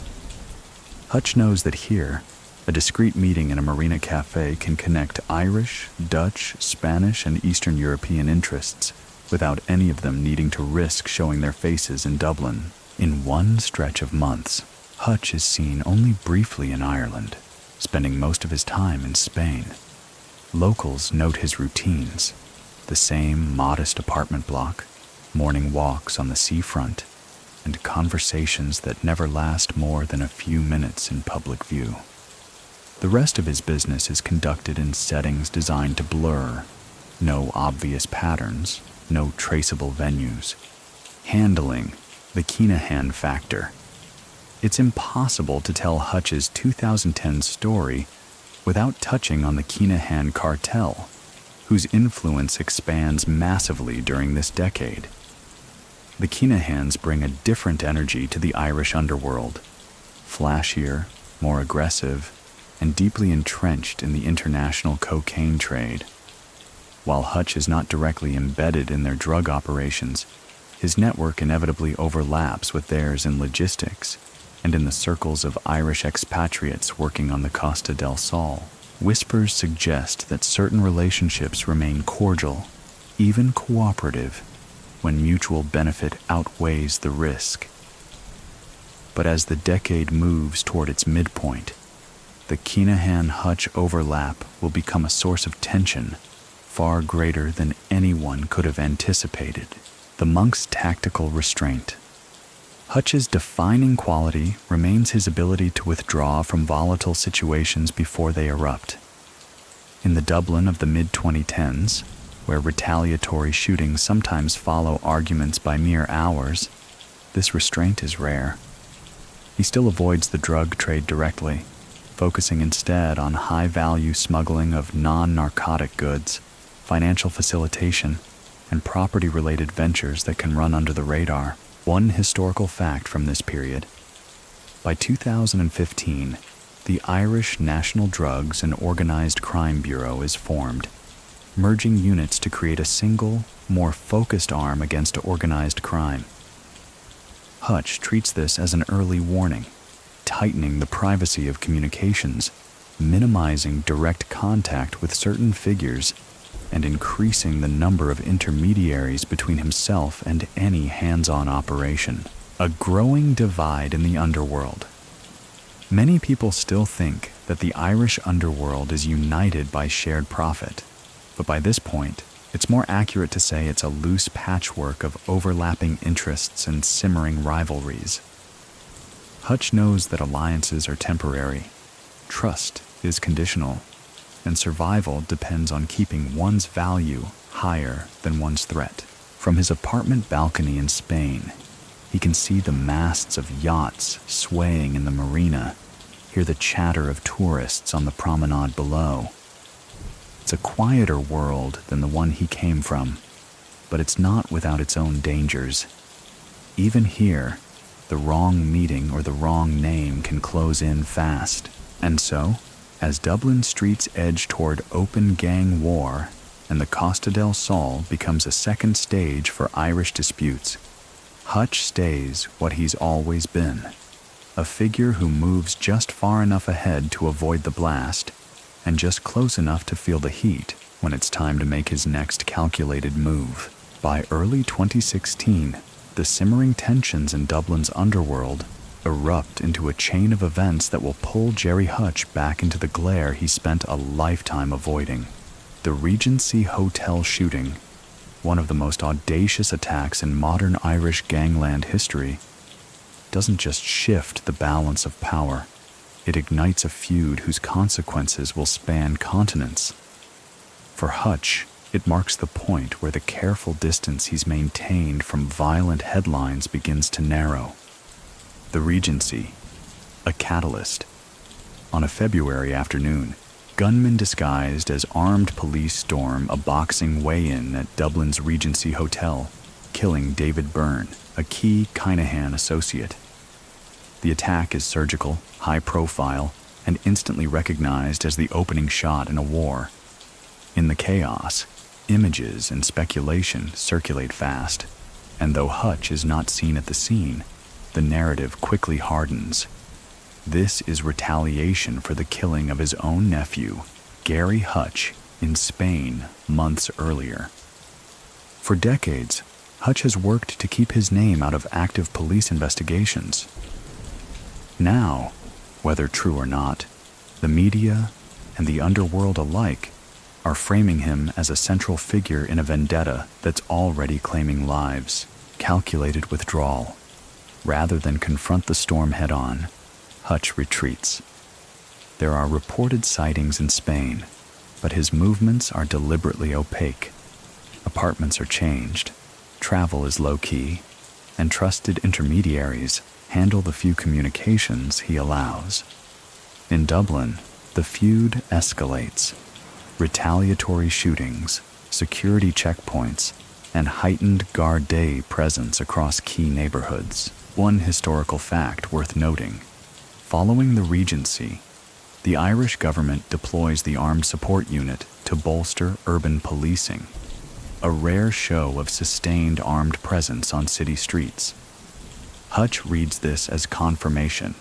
[SPEAKER 1] Hutch knows that here, a discreet meeting in a marina cafe can connect Irish, Dutch, Spanish, and Eastern European interests without any of them needing to risk showing their faces in Dublin. In one stretch of months, Hutch is seen only briefly in Ireland, spending most of his time in Spain. Locals note his routines, the same modest apartment block, morning walks on the seafront, and conversations that never last more than a few minutes in public view. The rest of his business is conducted in settings designed to blur. No obvious patterns, no traceable venues. Handling the Kinahan factor. It's impossible to tell Hutch's 2010 story without touching on the Kinahan cartel, whose influence expands massively during this decade. The Kinahans bring a different energy to the Irish underworld, flashier, more aggressive, and deeply entrenched in the international cocaine trade. While Hutch is not directly embedded in their drug operations, his network inevitably overlaps with theirs in logistics and in the circles of Irish expatriates working on the Costa del Sol. Whispers suggest that certain relationships remain cordial, even cooperative, when mutual benefit outweighs the risk. But as the decade moves toward its midpoint, the Kinahan-Hutch overlap will become a source of tension far greater than anyone could have anticipated. The monk's tactical restraint. Hutch's defining quality remains his ability to withdraw from volatile situations before they erupt. In the Dublin of the mid-2010s, where retaliatory shootings sometimes follow arguments by mere hours, this restraint is rare. He still avoids the drug trade directly, focusing instead on high-value smuggling of non-narcotic goods, financial facilitation, and property-related ventures that can run under the radar. One historical fact from this period. By 2015, the Irish National Drugs and Organized Crime Bureau is formed, merging units to create a single, more focused arm against organized crime. Hutch treats this as an early warning, tightening the privacy of communications, minimizing direct contact with certain figures, and increasing the number of intermediaries between himself and any hands-on operation. A growing divide in the underworld. Many people still think that the Irish underworld is united by shared profit, but by this point, it's more accurate to say it's a loose patchwork of overlapping interests and simmering rivalries. Hutch knows that alliances are temporary, trust is conditional, and survival depends on keeping one's value higher than one's threat. From his apartment balcony in Spain, he can see the masts of yachts swaying in the marina, hear the chatter of tourists on the promenade below. It's a quieter world than the one he came from, but it's not without its own dangers. Even here, the wrong meeting or the wrong name can close in fast. And so, as Dublin streets edge toward open gang war and the Costa del Sol becomes a second stage for Irish disputes, Hutch stays what he's always been, a figure who moves just far enough ahead to avoid the blast and just close enough to feel the heat when it's time to make his next calculated move. By early 2016, the simmering tensions in Dublin's underworld erupt into a chain of events that will pull Gerry Hutch back into the glare he spent a lifetime avoiding. The Regency Hotel shooting, one of the most audacious attacks in modern Irish gangland history, doesn't just shift the balance of power, it ignites a feud whose consequences will span continents. For Hutch, it marks the point where the careful distance he's maintained from violent headlines begins to narrow. The Regency, a catalyst. On a February afternoon, Gunmen disguised as armed police storm a boxing weigh-in at Dublin's Regency Hotel, killing David Byrne, a key Kinahan associate. The attack is surgical, high-profile, and instantly recognized as the opening shot in a war. In the chaos, images and speculation circulate fast, and though Hutch is not seen at the scene, the narrative quickly hardens. This is retaliation for the killing of his own nephew, Gerry Hutch, in Spain months earlier. For decades, Hutch has worked to keep his name out of active police investigations. Now, whether true or not, the media and the underworld alike are framing him as a central figure in a vendetta that's already claiming lives. Calculated withdrawal. Rather than confront the storm head-on, Hutch retreats. There are reported sightings in Spain, but his movements are deliberately opaque. Apartments are changed, travel is low-key, and trusted intermediaries handle the few communications he allows. In Dublin, the feud escalates. Retaliatory shootings, security checkpoints, and heightened Garda presence across key neighborhoods. One historical fact worth noting: following the Regency, the Irish government deploys the Armed Support Unit to bolster urban policing, a rare show of sustained armed presence on city streets. Hutch reads this as confirmation.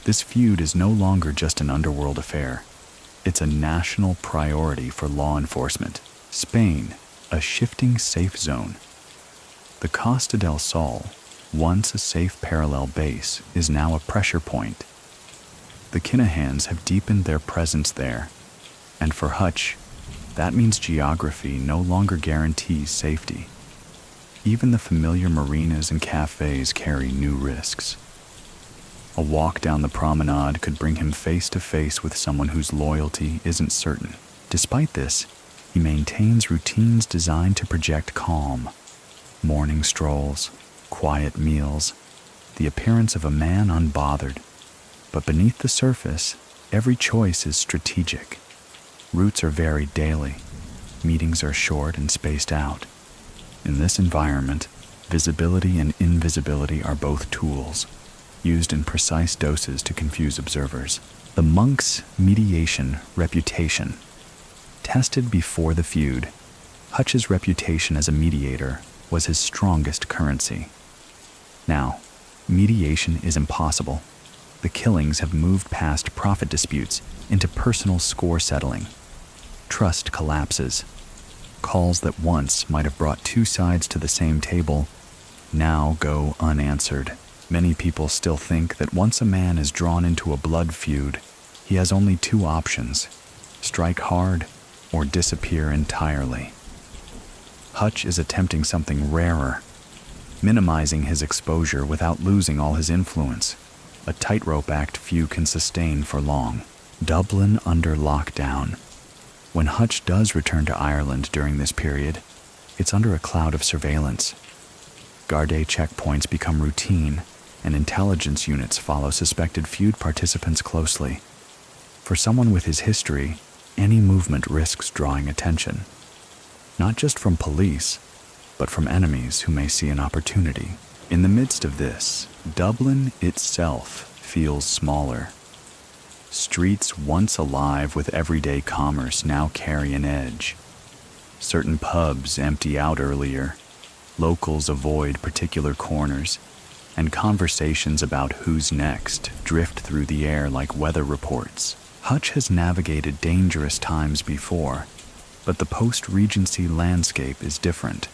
[SPEAKER 1] This feud is no longer just an underworld affair. It's a national priority for law enforcement. Spain, a shifting safe zone. The Costa del Sol, once a safe parallel base, is now a pressure point. The Kinahans have deepened their presence there, and for Hutch, that means geography no longer guarantees safety. Even the familiar marinas and cafes carry new risks. A walk down the promenade could bring him face to face with someone whose loyalty isn't certain. Despite this, he maintains routines designed to project calm. Morning strolls, quiet meals, the appearance of a man unbothered. But beneath the surface, every choice is strategic. Routes are varied daily. Meetings are short and spaced out. In this environment, visibility and invisibility are both tools, used in precise doses to confuse observers. The monk's mediation reputation. Tested before the feud, Hutch's reputation as a mediator was his strongest currency. Now, mediation is impossible. The killings have moved past profit disputes into personal score settling. Trust collapses. Calls that once might have brought two sides to the same table now go unanswered. Many people still think that once a man is drawn into a blood feud, he has only two options: strike hard or disappear entirely. Hutch is attempting something rarer, minimizing his exposure without losing all his influence, a tightrope act few can sustain for long. Dublin under lockdown. When Hutch does return to Ireland during this period, it's under a cloud of surveillance. Garda checkpoints become routine, and intelligence units follow suspected feud participants closely. For someone with his history, any movement risks drawing attention, not just from police, but from enemies who may see an opportunity. In the midst of this, Dublin itself feels smaller. Streets once alive with everyday commerce now carry an edge. Certain pubs empty out earlier, locals avoid particular corners, and conversations about who's next drift through the air like weather reports. Hutch has navigated dangerous times before, but the post-Regency landscape is different.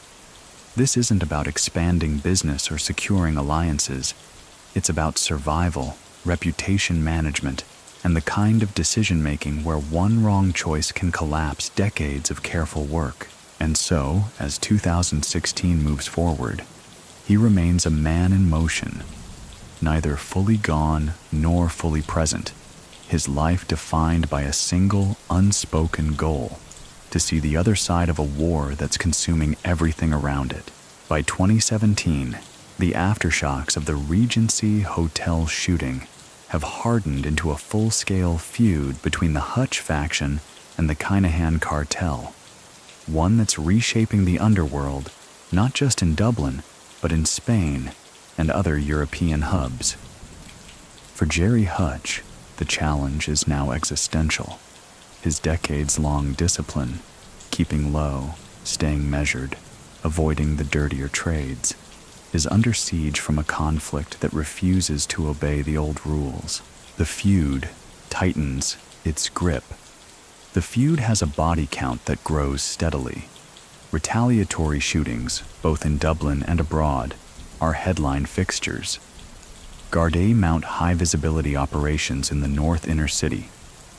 [SPEAKER 1] This isn't about expanding business or securing alliances. It's about survival, reputation management, and the kind of decision-making where one wrong choice can collapse decades of careful work. And so, as 2016 moves forward, he remains a man in motion, neither fully gone nor fully present, his life defined by a single, unspoken goal: to see the other side of a war that's consuming everything around it. By 2017, the aftershocks of the Regency Hotel shooting have hardened into a full-scale feud between the Hutch faction and the Kinahan cartel, one that's reshaping the underworld not just in Dublin, but in Spain and other European hubs. For Gerry Hutch, the challenge is now existential. His decades-long discipline, keeping low, staying measured, avoiding the dirtier trades, is under siege from a conflict that refuses to obey the old rules. The feud tightens its grip. The feud has a body count that grows steadily. Retaliatory shootings, both in Dublin and abroad, are headline fixtures. Gardaí mount high-visibility operations in the north inner city,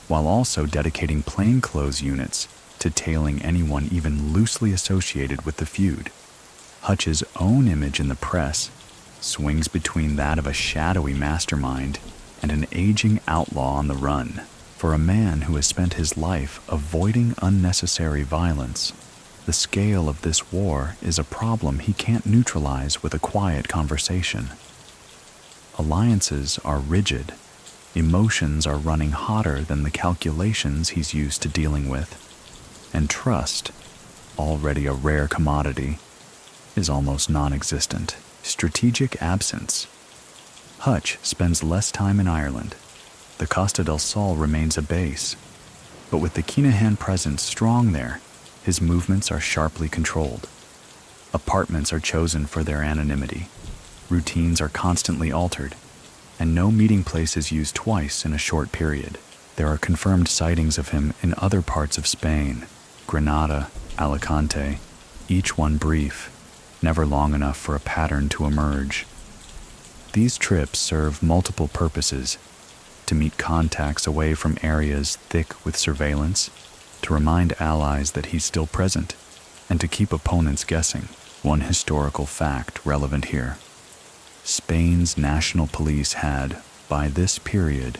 [SPEAKER 1] while also dedicating plainclothes units to tailing anyone even loosely associated with the feud. Hutch's own image in the press swings between that of a shadowy mastermind and an aging outlaw on the run. For a man who has spent his life avoiding unnecessary violence, the scale of this war is a problem he can't neutralize with a quiet conversation. Alliances are rigid. Emotions are running hotter than the calculations he's used to dealing with. And trust, already a rare commodity, is almost non-existent. Strategic absence. Hutch spends less time in Ireland. The Costa del Sol remains a base, but with the Kinahan presence strong there, his movements are sharply controlled. Apartments are chosen for their anonymity. Routines are constantly altered, and no meeting place is used twice in a short period. There are confirmed sightings of him in other parts of Spain, Granada, Alicante, each one brief, never long enough for a pattern to emerge. These trips serve multiple purposes: to meet contacts away from areas thick with surveillance, to remind allies that he's still present, and to keep opponents guessing. One historical fact relevant here: Spain's national police had, by this period,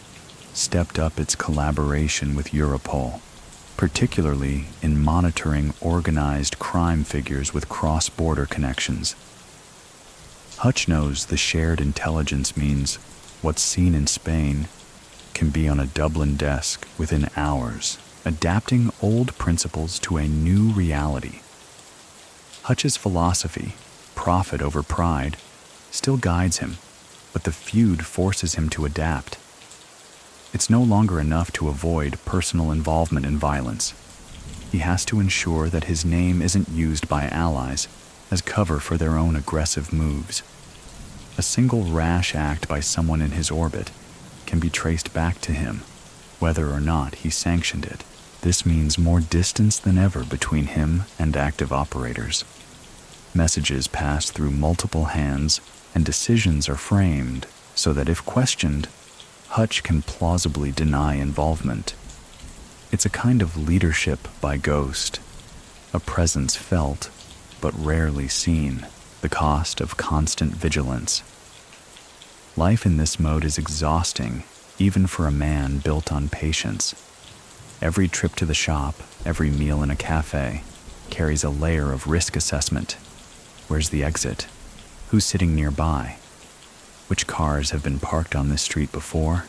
[SPEAKER 1] stepped up its collaboration with Europol, particularly in monitoring organized crime figures with cross-border connections. Hutch knows the shared intelligence means what's seen in Spain can be on a Dublin desk within hours, adapting old principles to a new reality. Hutch's philosophy, profit over pride, still guides him, but the feud forces him to adapt. It's no longer enough to avoid personal involvement in violence. He has to ensure that his name isn't used by allies as cover for their own aggressive moves. A single rash act by someone in his orbit can be traced back to him, whether or not he sanctioned it. This means more distance than ever between him and active operators. Messages pass through multiple hands, and decisions are framed so that if questioned, Hutch can plausibly deny involvement. It's a kind of leadership by ghost, a presence felt but rarely seen, the cost of constant vigilance. Life in this mode is exhausting, even for a man built on patience. Every trip to the shop, every meal in a cafe, carries a layer of risk assessment. Where's the exit? Who's sitting nearby? Which cars have been parked on this street before?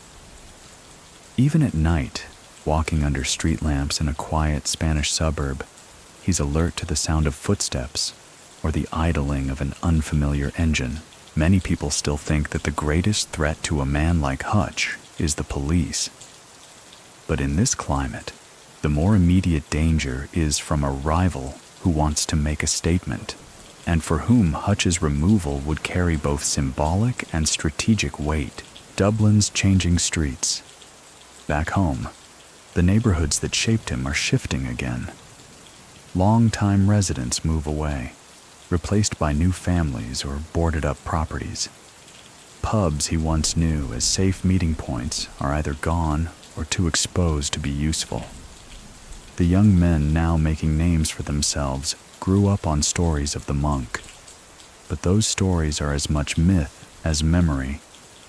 [SPEAKER 1] Even at night, walking under street lamps in a quiet Spanish suburb, he's alert to the sound of footsteps or the idling of an unfamiliar engine. Many people still think that the greatest threat to a man like Hutch is the police. But in this climate, the more immediate danger is from a rival who wants to make a statement, and for whom Hutch's removal would carry both symbolic and strategic weight. Dublin's changing streets. Back home, the neighborhoods that shaped him are shifting again. Long-time residents move away, replaced by new families or boarded-up properties. Pubs he once knew as safe meeting points are either gone or too exposed to be useful. The young men now making names for themselves grew up on stories of the monk, but those stories are as much myth as memory,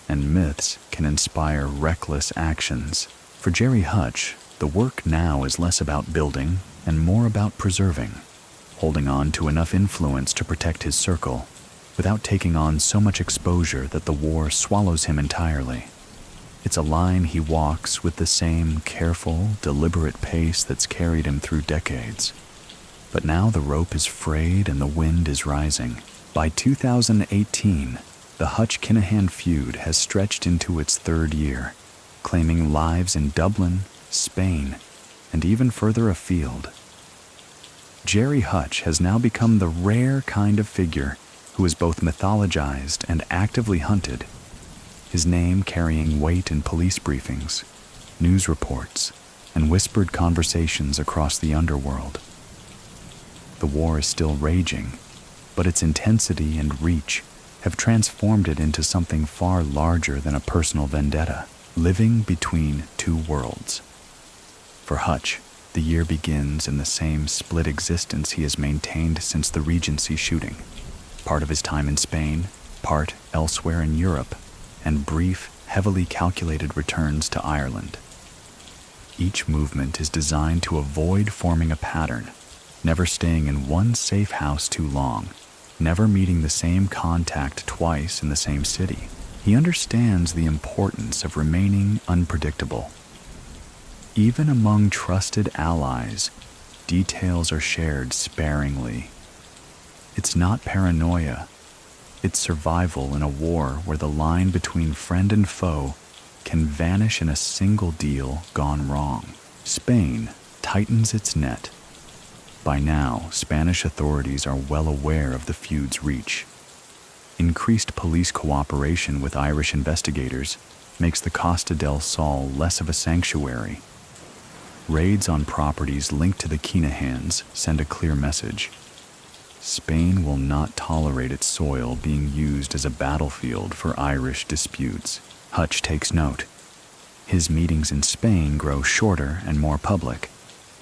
[SPEAKER 1] and myths can inspire reckless actions. For Gerry Hutch, the work now is less about building and more about preserving, holding on to enough influence to protect his circle, without taking on so much exposure that the war swallows him entirely. It's a line he walks with the same careful, deliberate pace that's carried him through decades. But now the rope is frayed and the wind is rising. By 2018, the Hutch-Kinahan feud has stretched into its third year, claiming lives in Dublin, Spain, and even further afield. Gerry Hutch has now become the rare kind of figure who is both mythologized and actively hunted, his name carrying weight in police briefings, news reports, and whispered conversations across the underworld. The war is still raging, but its intensity and reach have transformed it into something far larger than a personal vendetta, living between two worlds. For Hutch, the year begins in the same split existence he has maintained since the Regency shooting. Part of his time in Spain, part elsewhere in Europe, and brief, heavily calculated returns to Ireland. Each movement is designed to avoid forming a pattern, never staying in one safe house too long, never meeting the same contact twice in the same city. He understands the importance of remaining unpredictable. Even among trusted allies, details are shared sparingly. It's not paranoia. It's survival in a war where the line between friend and foe can vanish in a single deal gone wrong. Spain tightens its net. By now, Spanish authorities are well aware of the feud's reach. Increased police cooperation with Irish investigators makes the Costa del Sol less of a sanctuary. Raids on properties linked to the Kinahans send a clear message. Spain will not tolerate its soil being used as a battlefield for Irish disputes. Hutch takes note. His meetings in Spain grow shorter and more public,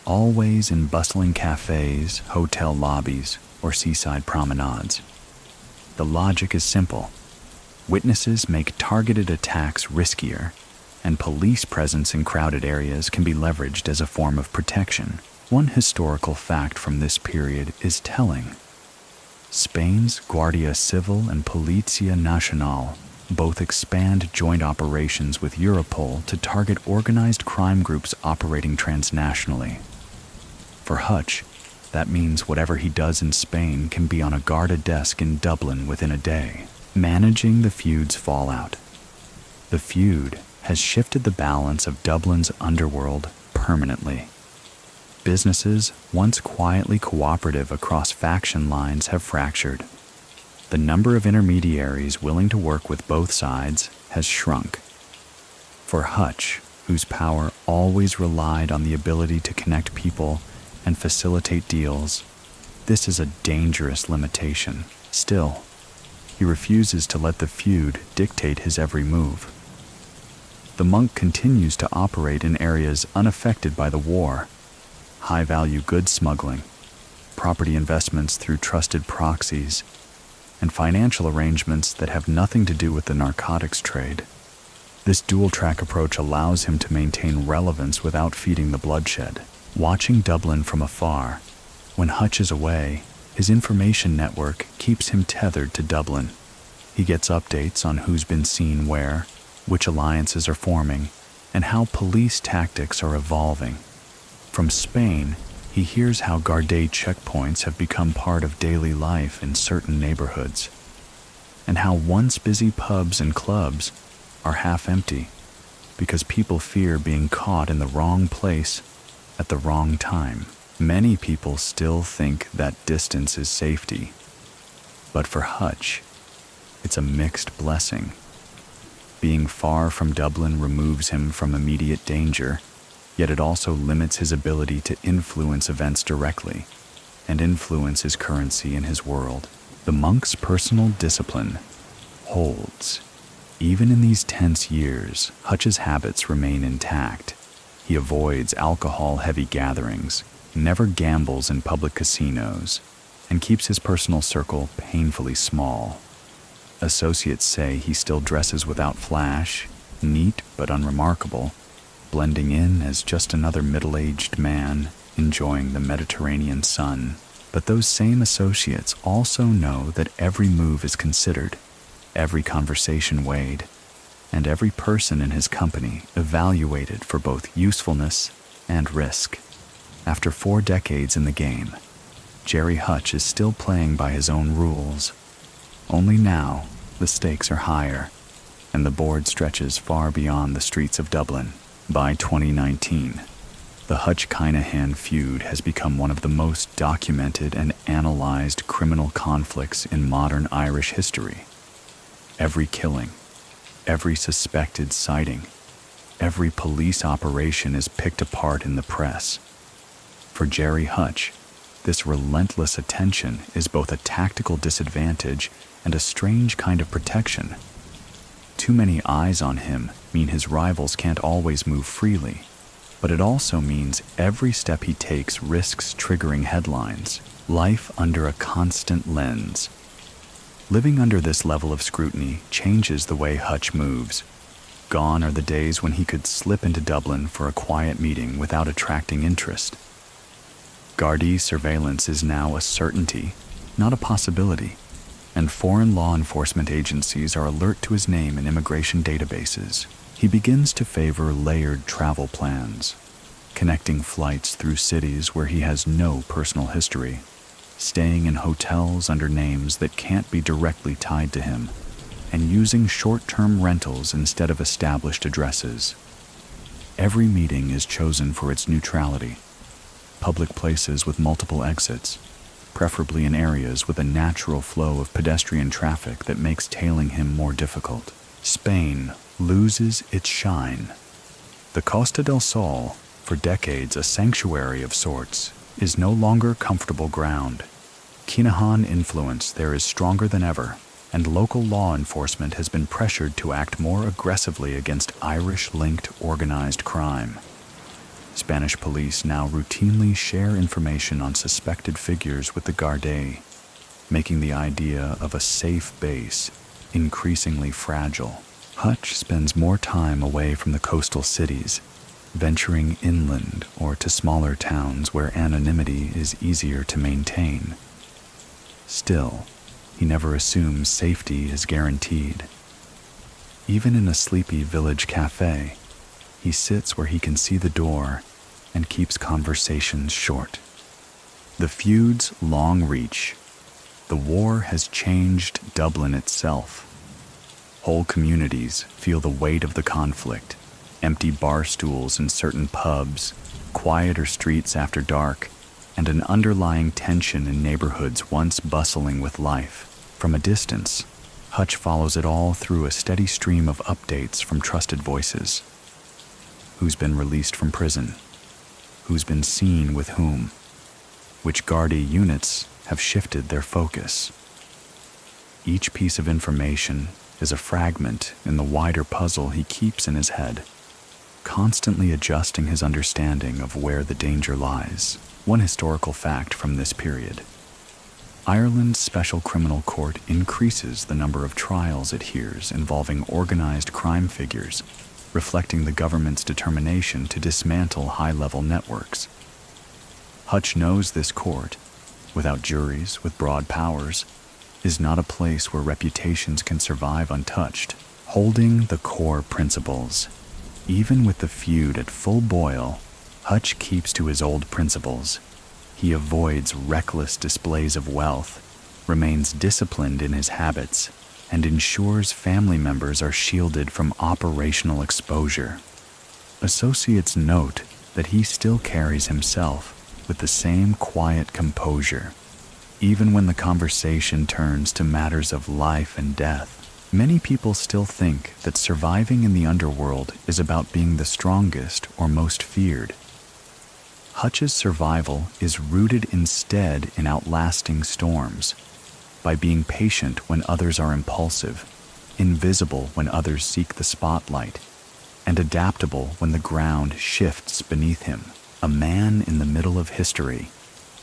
[SPEAKER 1] always in bustling cafes, hotel lobbies, or seaside promenades. The logic is simple. Witnesses make targeted attacks riskier, and police presence in crowded areas can be leveraged as a form of protection. One historical fact from this period is telling. Spain's Guardia Civil and Policia Nacional both expand joint operations with Europol to target organized crime groups operating transnationally. For Hutch, that means whatever he does in Spain can be on a guarded desk in Dublin within a day. Managing the feud's fallout. The feud has shifted the balance of Dublin's underworld permanently. Businesses, once quietly cooperative across faction lines, have fractured. The number of intermediaries willing to work with both sides has shrunk. For Hutch, whose power always relied on the ability to connect people and facilitate deals, this is a dangerous limitation. Still, he refuses to let the feud dictate his every move. The monk continues to operate in areas unaffected by the war. High-value goods smuggling, property investments through trusted proxies, and financial arrangements that have nothing to do with the narcotics trade. This dual-track approach allows him to maintain relevance without feeding the bloodshed. Watching Dublin from afar, when Hutch is away, his information network keeps him tethered to Dublin. He gets updates on who's been seen where, which alliances are forming, and how police tactics are evolving. From Spain, he hears how guarded checkpoints have become part of daily life in certain neighborhoods, and how once busy pubs and clubs are half empty because people fear being caught in the wrong place at the wrong time. Many people still think that distance is safety, but for Hutch, it's a mixed blessing. Being far from Dublin removes him from immediate danger, yet it also limits his ability to influence events directly, and influence his currency in his world. The monk's personal discipline holds. Even in these tense years, Hutch's habits remain intact. He avoids alcohol-heavy gatherings, never gambles in public casinos, and keeps his personal circle painfully small. Associates say he still dresses without flash, neat but unremarkable, blending in as just another middle-aged man enjoying the Mediterranean sun. But those same associates also know that every move is considered, every conversation weighed, and every person in his company evaluated for both usefulness and risk. After 4 decades in the game, Gerry Hutch is still playing by his own rules. Only now, the stakes are higher, and the board stretches far beyond the streets of Dublin. By 2019, the Hutch-Kinahan feud has become one of the most documented and analyzed criminal conflicts in modern Irish history. Every killing, every suspected sighting, every police operation is picked apart in the press. For Gerry Hutch, this relentless attention is both a tactical disadvantage and a strange kind of protection. Too many eyes on him mean his rivals can't always move freely, but it also means every step he takes risks triggering headlines, life under a constant lens. Living under this level of scrutiny changes the way Hutch moves. Gone are the days when he could slip into Dublin for a quiet meeting without attracting interest. Gardaí surveillance is now a certainty, not a possibility, and foreign law enforcement agencies are alert to his name in immigration databases. He begins to favor layered travel plans, connecting flights through cities where he has no personal history, staying in hotels under names that can't be directly tied to him, and using short-term rentals instead of established addresses. Every meeting is chosen for its neutrality. Public places with multiple exits, preferably in areas with a natural flow of pedestrian traffic that makes tailing him more difficult. Spain loses its shine. The Costa del Sol, for decades a sanctuary of sorts, is no longer comfortable ground. Kinahan influence there is stronger than ever, and local law enforcement has been pressured to act more aggressively against Irish-linked organized crime. Spanish police now routinely share information on suspected figures with the Gardaí, making the idea of a safe base increasingly fragile. Hutch spends more time away from the coastal cities, venturing inland or to smaller towns where anonymity is easier to maintain. Still, he never assumes safety is guaranteed. Even in a sleepy village cafe, he sits where he can see the door and keeps conversations short. The feud's long reach. The war has changed Dublin itself. Whole communities feel the weight of the conflict. Empty bar stools in certain pubs, quieter streets after dark, and an underlying tension in neighborhoods once bustling with life. From a distance, Hutch follows it all through a steady stream of updates from trusted voices. Who's been released from prison? Who's been seen with whom? Which Gardaí units have shifted their focus? Each piece of information is a fragment in the wider puzzle he keeps in his head, constantly adjusting his understanding of where the danger lies. One historical fact from this period. Ireland's Special Criminal Court increases the number of trials it hears involving organized crime figures, reflecting the government's determination to dismantle high-level networks. Hutch knows this court, without juries with broad powers, is not a place where reputations can survive untouched. Holding the core principles. Even with the feud at full boil, Hutch keeps to his old principles. He avoids reckless displays of wealth, remains disciplined in his habits, and ensures family members are shielded from operational exposure. Associates note that he still carries himself with the same quiet composure. Even when the conversation turns to matters of life and death, many people still think that surviving in the underworld is about being the strongest or most feared. Hutch's survival is rooted instead in outlasting storms, by being patient when others are impulsive, invisible when others seek the spotlight, and adaptable when the ground shifts beneath him. A man in the middle of history.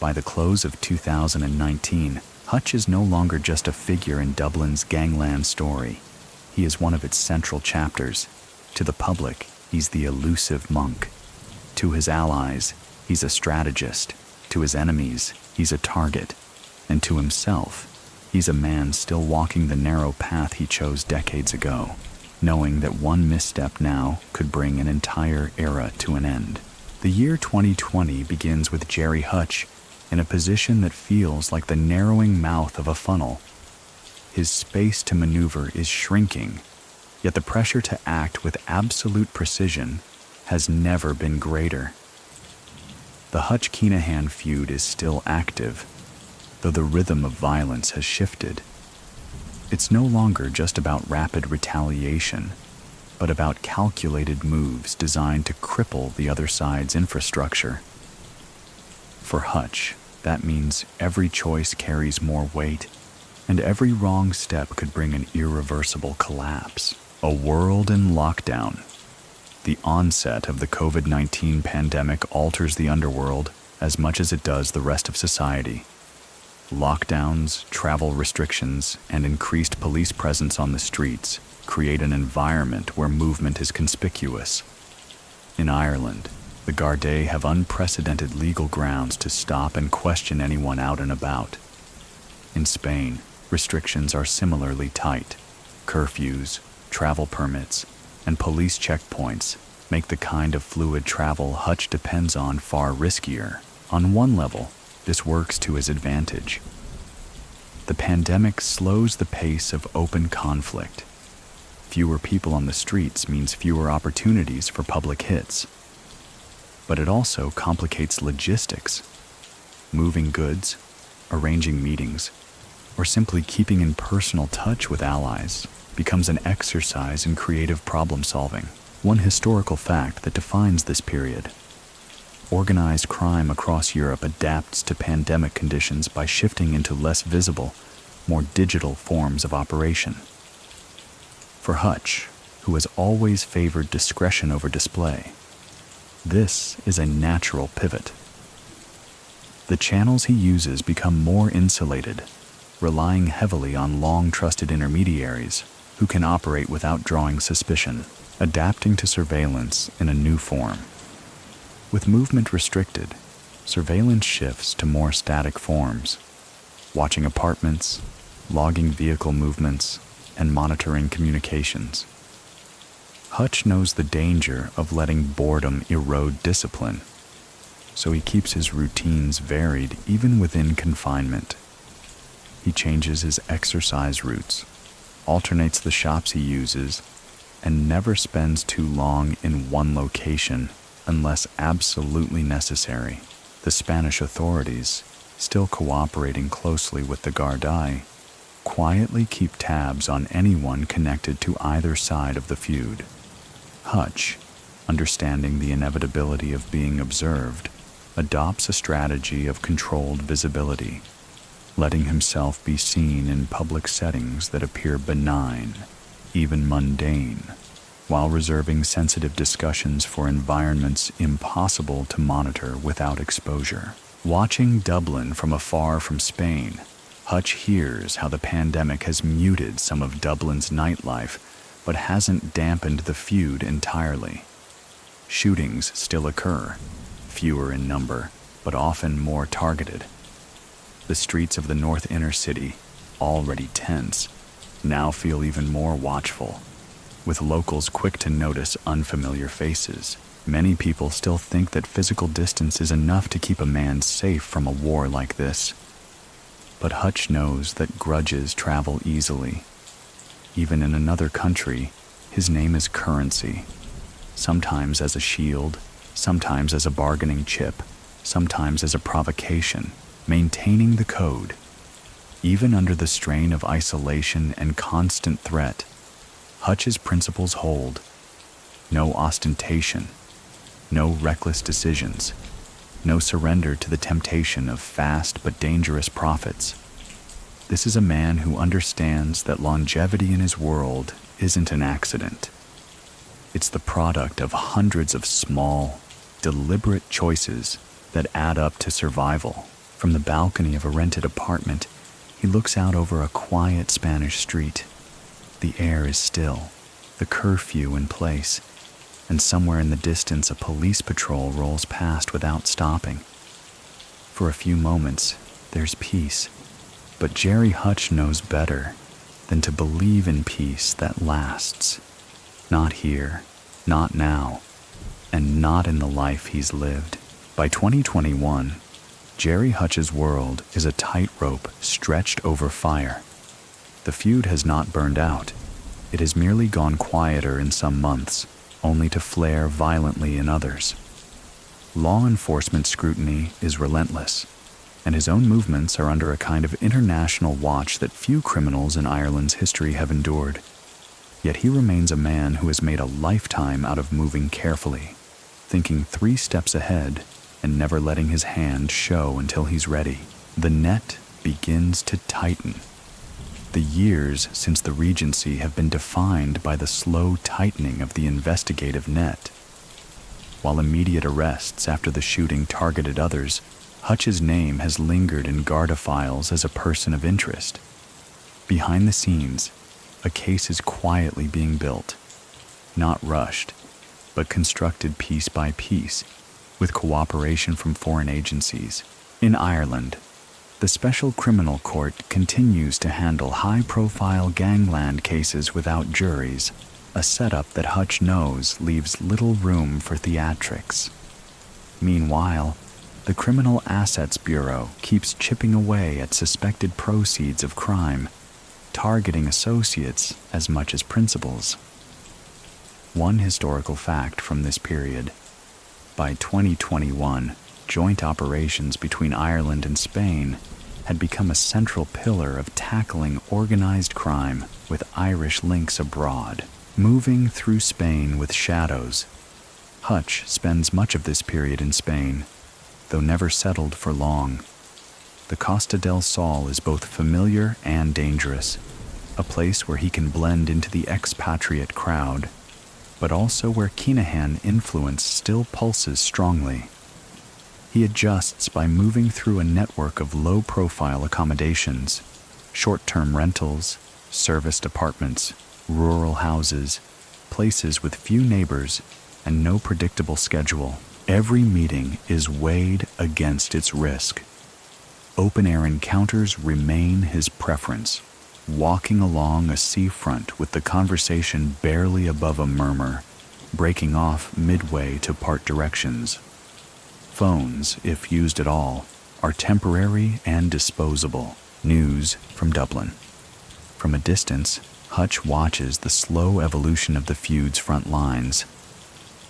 [SPEAKER 1] By the close of 2019, Hutch is no longer just a figure in Dublin's Gangland story. He is one of its central chapters. To the public, he's the elusive monk. To his allies, he's a strategist. To his enemies, he's a target. And to himself, he's a man still walking the narrow path he chose decades ago. knowing that one misstep now could bring an entire era to an end. The year 2020 begins with Gerry Hutch in a position that feels like the narrowing mouth of a funnel. His space to maneuver is shrinking, yet the pressure to act with absolute precision has never been greater. The Hutch-Kinahan feud is still active, though the rhythm of violence has shifted. It's no longer just about rapid retaliation, but about calculated moves designed to cripple the other side's infrastructure. For Hutch, that means every choice carries more weight, and every wrong step could bring an irreversible collapse. A world in lockdown. The onset of the COVID-19 pandemic alters the underworld as much as it does the rest of society. Lockdowns, travel restrictions, and increased police presence on the streets create an environment where movement is conspicuous. In Ireland, the Gardaí have unprecedented legal grounds to stop and question anyone out and about. In Spain, restrictions are similarly tight. Curfews, travel permits, and police checkpoints make the kind of fluid travel Hutch depends on far riskier. On one level, this works to his advantage. The pandemic slows the pace of open conflict. Fewer people on the streets means fewer opportunities for public hits. But it also complicates logistics. Moving goods, arranging meetings, or simply keeping in personal touch with allies becomes an exercise in creative problem solving. One historical fact that defines this period. Organized crime across Europe adapts to pandemic conditions by shifting into less visible, more digital forms of operation. For Hutch, who has always favored discretion over display, this is a natural pivot. The channels he uses become more insulated, relying heavily on long-trusted intermediaries who can operate without drawing suspicion, adapting to surveillance in a new form. With movement restricted, surveillance shifts to more static forms, watching apartments, logging vehicle movements, and monitoring communications. Hutch knows the danger of letting boredom erode discipline, so he keeps his routines varied even within confinement. He changes his exercise routes, alternates the shops he uses, and never spends too long in one location unless absolutely necessary. The Spanish authorities, still cooperating closely with the Gardaí, quietly keep tabs on anyone connected to either side of the feud. Hutch, understanding the inevitability of being observed, adopts a strategy of controlled visibility, letting himself be seen in public settings that appear benign, even mundane, while reserving sensitive discussions for environments impossible to monitor without exposure. Watching Dublin from afar from Spain, Hutch hears how the pandemic has muted some of Dublin's nightlife, but hasn't dampened the feud entirely. Shootings still occur, fewer in number, but often more targeted. The streets of the North Inner City, already tense, now feel even more watchful, with locals quick to notice unfamiliar faces. Many people still think that physical distance is enough to keep a man safe from a war like this. But Hutch knows that grudges travel easily. Even in another country, his name is currency, sometimes as a shield, sometimes as a bargaining chip, sometimes as a provocation, maintaining the code. Even under the strain of isolation and constant threat, Hutch's principles hold. No ostentation, no reckless decisions, no surrender to the temptation of fast but dangerous profits. This is a man who understands that longevity in his world isn't an accident. It's the product of hundreds of small, deliberate choices that add up to survival. From the balcony of a rented apartment, he looks out over a quiet Spanish street. The air is still, the curfew in place, and somewhere in the distance a police patrol rolls past without stopping. For a few moments, there's peace, but Gerry Hutch knows better than to believe in peace that lasts. Not here, not now, and not in the life he's lived. By 2021, Gerry Hutch's world is a tightrope stretched over fire. The feud has not burned out. It has merely gone quieter in some months, only to flare violently in others. Law enforcement scrutiny is relentless, and his own movements are under a kind of international watch that few criminals in Ireland's history have endured. Yet he remains a man who has made a lifetime out of moving carefully, thinking 3 steps ahead and never letting his hand show until he's ready. The net begins to tighten. The years since the Regency have been defined by the slow tightening of the investigative net. While immediate arrests after the shooting targeted others, Hutch's name has lingered in Garda files as a person of interest. Behind the scenes, a case is quietly being built, not rushed, but constructed piece by piece, with cooperation from foreign agencies. In Ireland, the Special Criminal Court continues to handle high-profile Gangland cases without juries, a setup that Hutch knows leaves little room for theatrics. Meanwhile, the Criminal Assets Bureau keeps chipping away at suspected proceeds of crime, targeting associates as much as principals. One historical fact from this period: by 2021, joint operations between Ireland and Spain had become a central pillar of tackling organized crime with Irish links abroad. Moving through Spain with shadows, Hutch spends much of this period in Spain, though never settled for long. The Costa del Sol is both familiar and dangerous, a place where he can blend into the expatriate crowd, but also where Kinahan influence still pulses strongly. He adjusts by moving through a network of low-profile accommodations, short-term rentals, serviced apartments, rural houses, places with few neighbors and no predictable schedule. Every meeting is weighed against its risk. Open-air encounters remain his preference, walking along a seafront with the conversation barely above a murmur, breaking off midway to part directions. Phones, if used at all, are temporary and disposable. News from Dublin. From a distance, Hutch watches the slow evolution of the feud's front lines.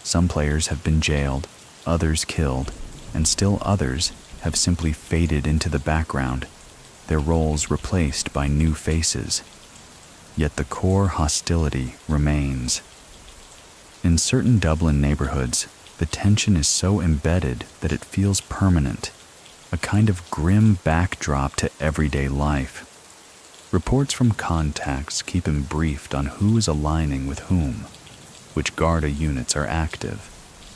[SPEAKER 1] Some players have been jailed, others killed, and still others have simply faded into the background, their roles replaced by new faces. Yet the core hostility remains. In certain Dublin neighborhoods, the tension is so embedded that it feels permanent, a kind of grim backdrop to everyday life. Reports from contacts keep him briefed on who is aligning with whom, which Garda units are active,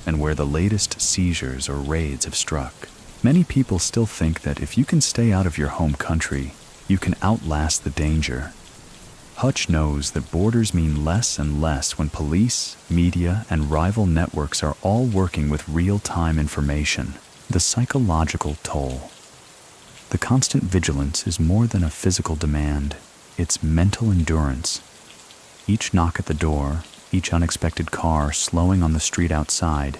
[SPEAKER 1] and where the latest seizures or raids have struck. Many people still think that if you can stay out of your home country, you can outlast the danger. Hutch knows that borders mean less and less when police, media, and rival networks are all working with real-time information. The psychological toll. The constant vigilance is more than a physical demand, it's mental endurance. Each knock at the door, each unexpected car slowing on the street outside,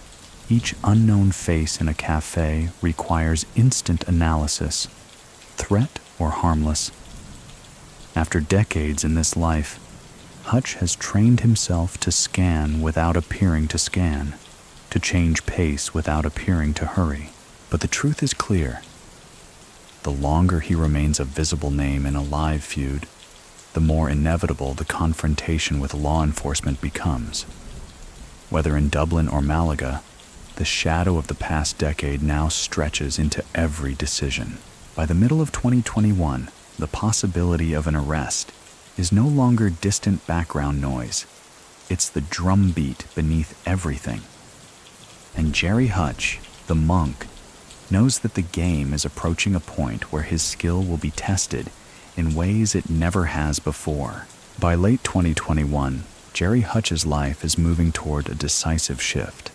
[SPEAKER 1] each unknown face in a cafe requires instant analysis, threat or harmless. After decades in this life, Hutch has trained himself to scan without appearing to scan, to change pace without appearing to hurry. But the truth is clear. The longer he remains a visible name in a live feud, the more inevitable the confrontation with law enforcement becomes. Whether in Dublin or Malaga, the shadow of the past decade now stretches into every decision. By the middle of 2021, the possibility of an arrest is no longer distant background noise. It's the drumbeat beneath everything. And Gerry Hutch, the monk, knows that the game is approaching a point where his skill will be tested in ways it never has before. By late 2021, Gerry Hutch's life is moving toward a decisive shift.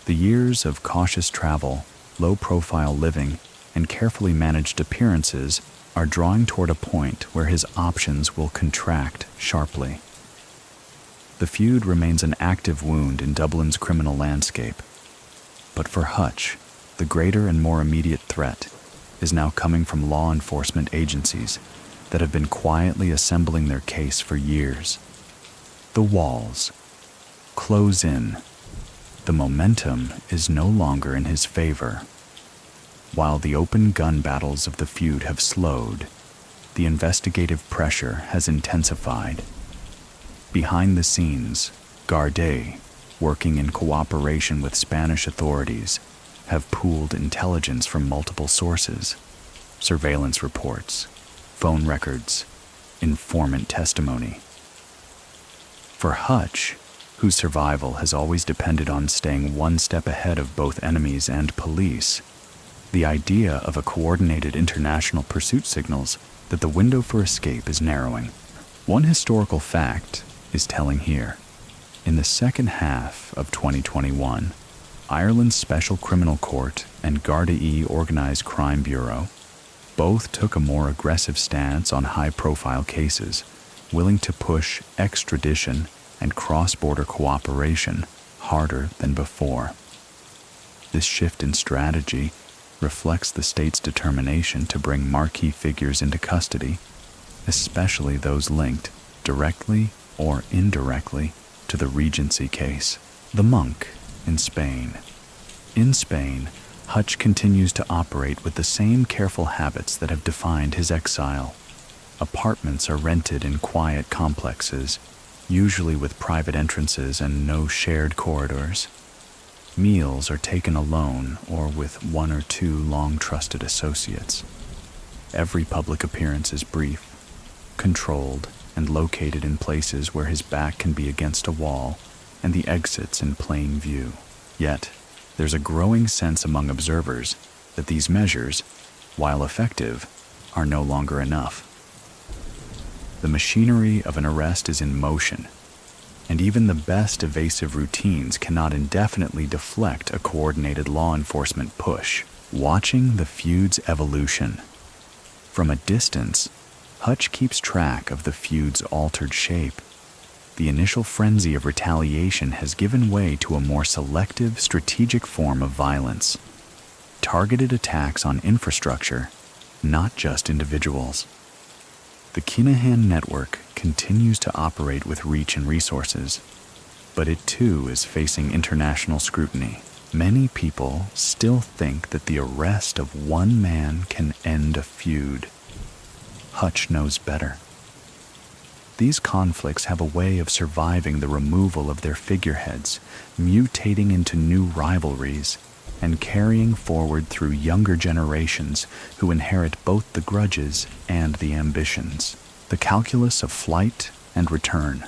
[SPEAKER 1] The years of cautious travel, low-profile living, and carefully managed appearances are drawing toward a point where his options will contract sharply. The feud remains an active wound in Dublin's criminal landscape. But for Hutch, the greater and more immediate threat is now coming from law enforcement agencies that have been quietly assembling their case for years. The walls close in. The momentum is no longer in his favor. While the open gun battles of the feud have slowed, the investigative pressure has intensified. Behind the scenes, Garde, working in cooperation with Spanish authorities, have pooled intelligence from multiple sources: surveillance reports, phone records, informant testimony. For Hutch, whose survival has always depended on staying one step ahead of both enemies and police, the idea of a coordinated international pursuit signals that the window for escape is narrowing. One historical fact is telling here. In the second half of 2021, Ireland's Special Criminal Court and Gardaí Organised Crime Bureau both took a more aggressive stance on high-profile cases, willing to push extradition and cross-border cooperation harder than before. This shift in strategy reflects the state's determination to bring marquee figures into custody, especially those linked, directly or indirectly, to the Regency case. The monk in Spain. In Spain, Hutch continues to operate with the same careful habits that have defined his exile. Apartments are rented in quiet complexes, usually with private entrances and no shared corridors. Meals are taken alone or with one or two long-trusted associates. Every public appearance is brief, controlled, and located in places where his back can be against a wall and the exits in plain view. Yet, there's a growing sense among observers that these measures, while effective, are no longer enough. The machinery of an arrest is in motion, and even the best evasive routines cannot indefinitely deflect a coordinated law enforcement push. Watching the feud's evolution. From a distance, Hutch keeps track of the feud's altered shape. The initial frenzy of retaliation has given way to a more selective, strategic form of violence. Targeted attacks on infrastructure, not just individuals. The Kinahan network continues to operate with reach and resources, but it too is facing international scrutiny. Many people still think that the arrest of one man can end a feud. Hutch knows better. These conflicts have a way of surviving the removal of their figureheads, mutating into new rivalries, and carrying forward through younger generations who inherit both the grudges and the ambitions. The calculus of flight and return.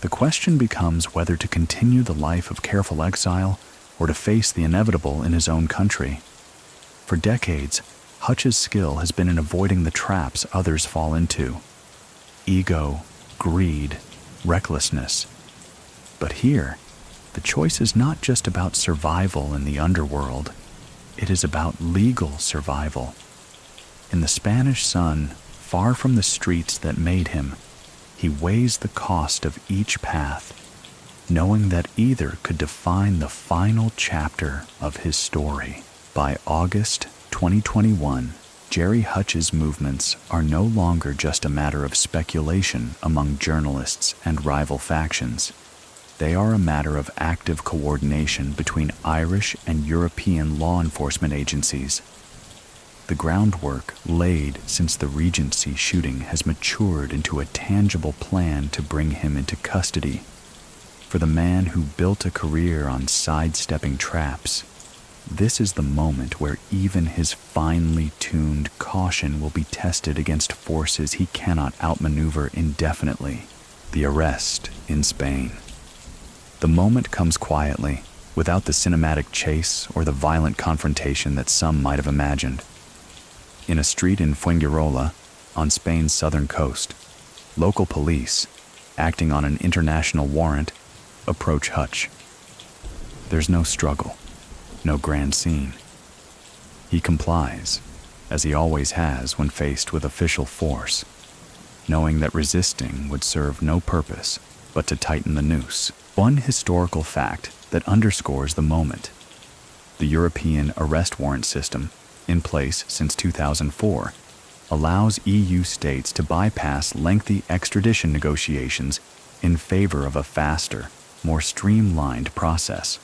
[SPEAKER 1] The question becomes whether to continue the life of careful exile or to face the inevitable in his own country. For decades, Hutch's skill has been in avoiding the traps others fall into. Ego, greed, recklessness. But here, the choice is not just about survival in the underworld. It is about legal survival. In the Spanish sun, far from the streets that made him, he weighs the cost of each path, knowing that either could define the final chapter of his story. By August 2021, Gerry Hutch's movements are no longer just a matter of speculation among journalists and rival factions. They are a matter of active coordination between Irish and European law enforcement agencies. The groundwork laid since the Regency shooting has matured into a tangible plan to bring him into custody. For the man who built a career on sidestepping traps, this is the moment where even his finely tuned caution will be tested against forces he cannot outmaneuver indefinitely. The arrest in Spain. The moment comes quietly, without the cinematic chase or the violent confrontation that some might have imagined. In a street in Fuengirola, on Spain's southern coast, local police, acting on an international warrant, approach Hutch. There's no struggle, no grand scene. He complies, as he always has when faced with official force, knowing that resisting would serve no purpose but to tighten the noose. One historical fact that underscores the moment: the European arrest warrant system, in place since 2004, allows EU states to bypass lengthy extradition negotiations in favor of a faster, more streamlined process.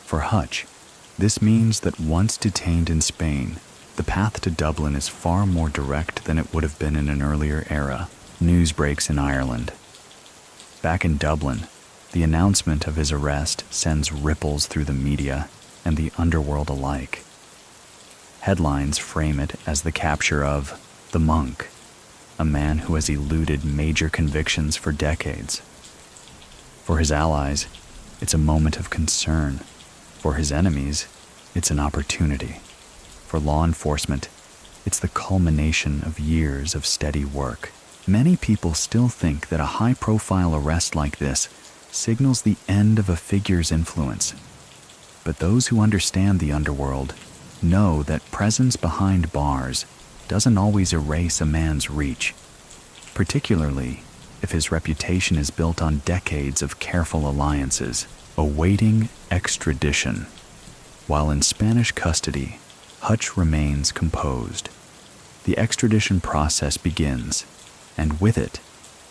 [SPEAKER 1] For Hutch, this means that once detained in Spain, the path to Dublin is far more direct than it would have been in an earlier era. News breaks in Ireland. Back in Dublin, the announcement of his arrest sends ripples through the media and the underworld alike. Headlines frame it as the capture of the monk, a man who has eluded major convictions for decades. For his allies, it's a moment of concern. For his enemies, it's an opportunity. For law enforcement, it's the culmination of years of steady work. Many people still think that a high-profile arrest like this signals the end of a figure's influence. But those who understand the underworld know that presence behind bars doesn't always erase a man's reach, particularly if his reputation is built on decades of careful alliances. Awaiting extradition. While in Spanish custody, Hutch remains composed. The extradition process begins, and with it,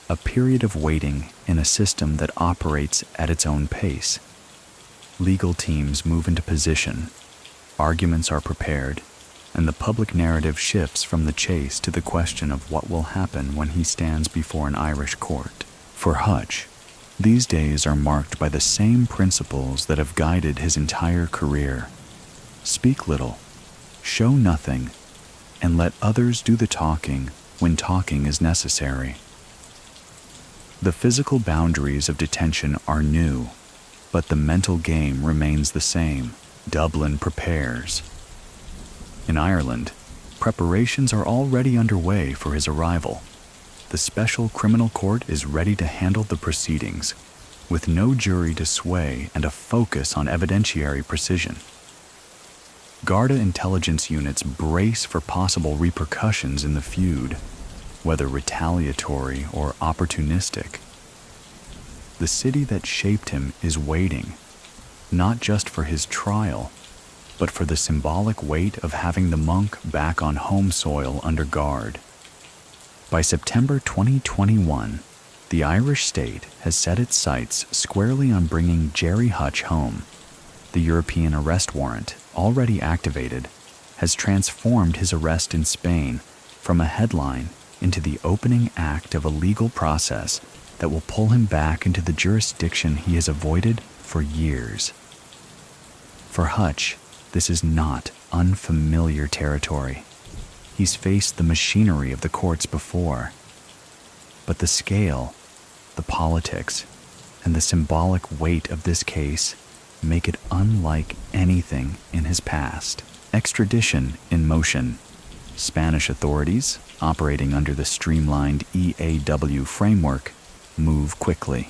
[SPEAKER 1] a period of waiting in a system that operates at its own pace. Legal teams move into position, arguments are prepared, and the public narrative shifts from the chase to the question of what will happen when he stands before an Irish court. For Hutch, these days are marked by the same principles that have guided his entire career. Speak little, show nothing, and let others do the talking when talking is necessary. The physical boundaries of detention are new, but the mental game remains the same. Dublin prepares. In Ireland, preparations are already underway for his arrival. The Special Criminal Court is ready to handle the proceedings, with no jury to sway and a focus on evidentiary precision. Garda intelligence units brace for possible repercussions in the feud, whether retaliatory or opportunistic. The city that shaped him is waiting, not just for his trial, but for the symbolic weight of having the monk back on home soil under guard. By September 2021, the Irish state has set its sights squarely on bringing Gerry Hutch home. The European arrest warrant, already activated, has transformed his arrest in Spain from a headline into the opening act of a legal process that will pull him back into the jurisdiction he has avoided for years. For Hutch, this is not unfamiliar territory. He's faced the machinery of the courts before. But the scale, the politics, and the symbolic weight of this case make it unlike anything in his past. Extradition in motion. Spanish authorities, operating under the streamlined EAW framework, move quickly.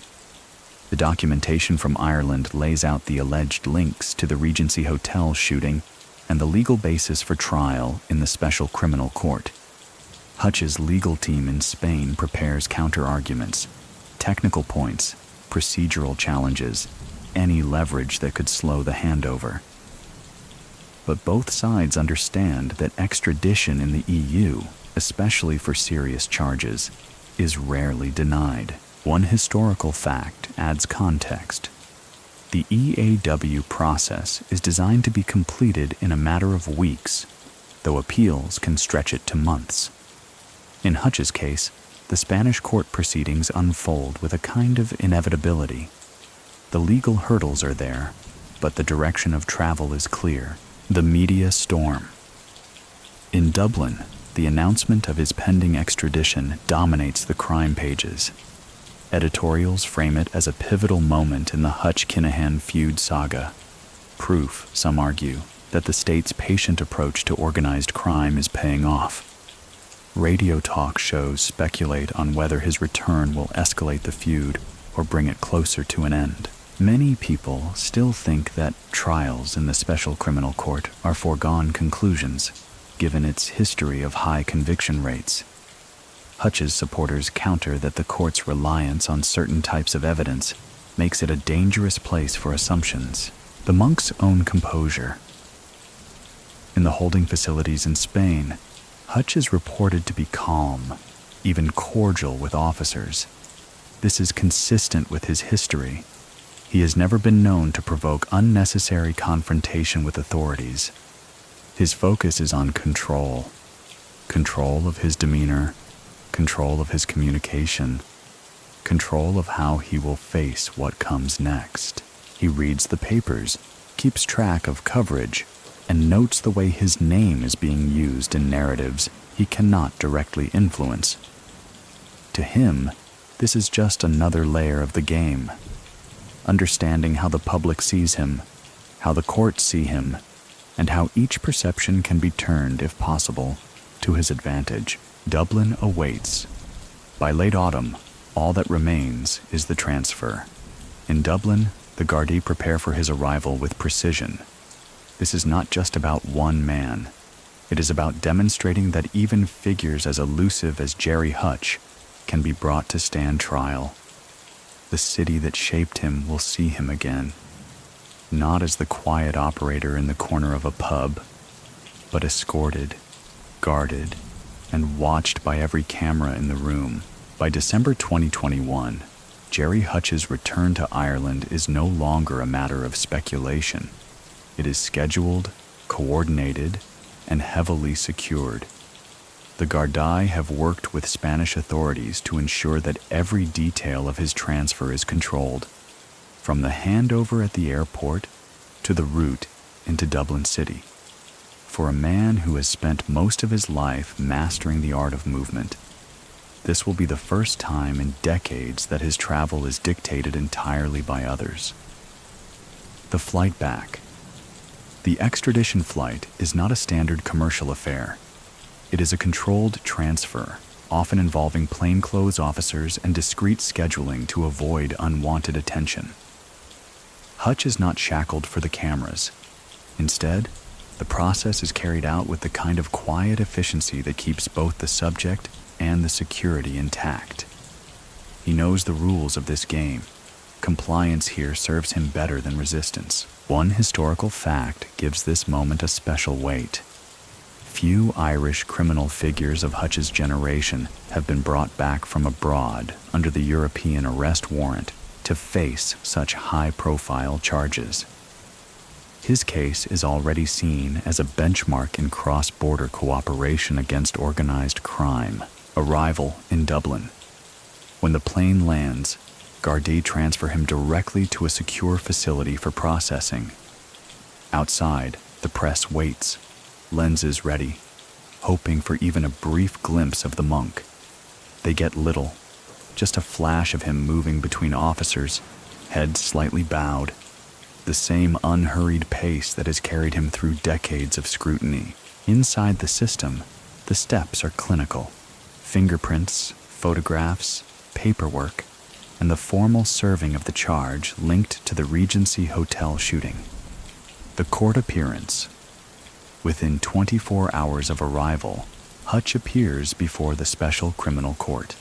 [SPEAKER 1] The documentation from Ireland lays out the alleged links to the Regency Hotel shooting and the legal basis for trial in the Special Criminal Court. Hutch's legal team in Spain prepares counter-arguments, technical points, procedural challenges, any leverage that could slow the handover. But both sides understand that extradition in the EU, especially for serious charges, is rarely denied. One historical fact adds context. The EAW process is designed to be completed in a matter of weeks, though appeals can stretch it to months. In Hutch's case, the Spanish court proceedings unfold with a kind of inevitability. The legal hurdles are there, but the direction of travel is clear. The media storm. In Dublin, the announcement of his pending extradition dominates the crime pages. Editorials frame it as a pivotal moment in the Hutch-Kinahan feud saga. Proof, some argue, that the state's patient approach to organized crime is paying off. Radio talk shows speculate on whether his return will escalate the feud or bring it closer to an end. Many people still think that trials in the Special Criminal Court are foregone conclusions, given its history of high conviction rates. Hutch's supporters counter that the court's reliance on certain types of evidence makes it a dangerous place for assumptions. The monk's own composure. In the holding facilities in Spain, Hutch is reported to be calm, even cordial with officers. This is consistent with his history. He has never been known to provoke unnecessary confrontation with authorities. His focus is on control. Control of his demeanor, control of his communication, control of how he will face what comes next. He reads the papers, keeps track of coverage, and notes the way his name is being used in narratives he cannot directly influence. To him, this is just another layer of the game. Understanding how the public sees him, how the courts see him, and how each perception can be turned, if possible, to his advantage. Dublin awaits. By late autumn, all that remains is the transfer. In Dublin, the Gardaí prepare for his arrival with precision. This is not just about one man. It is about demonstrating that even figures as elusive as Gerry Hutch can be brought to stand trial. The city that shaped him will see him again, not as the quiet operator in the corner of a pub, but escorted, guarded, and watched by every camera in the room. By December 2021, Gerry Hutch's return to Ireland is no longer a matter of speculation. It is scheduled, coordinated, and heavily secured. The Gardaí have worked with Spanish authorities to ensure that every detail of his transfer is controlled, from the handover at the airport to the route into Dublin City. For a man who has spent most of his life mastering the art of movement, this will be the first time in decades that his travel is dictated entirely by others. The flight back. The extradition flight is not a standard commercial affair. It is a controlled transfer, often involving plainclothes officers and discreet scheduling to avoid unwanted attention. Hutch is not shackled for the cameras. Instead, the process is carried out with the kind of quiet efficiency that keeps both the subject and the security intact. He knows the rules of this game. Compliance here serves him better than resistance. One historical fact gives this moment a special weight. Few Irish criminal figures of Hutch's generation have been brought back from abroad under the European arrest warrant to face such high-profile charges. His case is already seen as a benchmark in cross-border cooperation against organized crime. Arrival in Dublin. When the plane lands, Gardaí transfer him directly to a secure facility for processing. Outside, the press waits, lenses ready, hoping for even a brief glimpse of the monk. They get little, just a flash of him moving between officers, head slightly bowed, the same unhurried pace that has carried him through decades of scrutiny. Inside the system, the steps are clinical. Fingerprints, photographs, paperwork, and the formal serving of the charge linked to the Regency Hotel shooting. The court appearance. Within 24 hours of arrival, Hutch appears before the Special Criminal Court.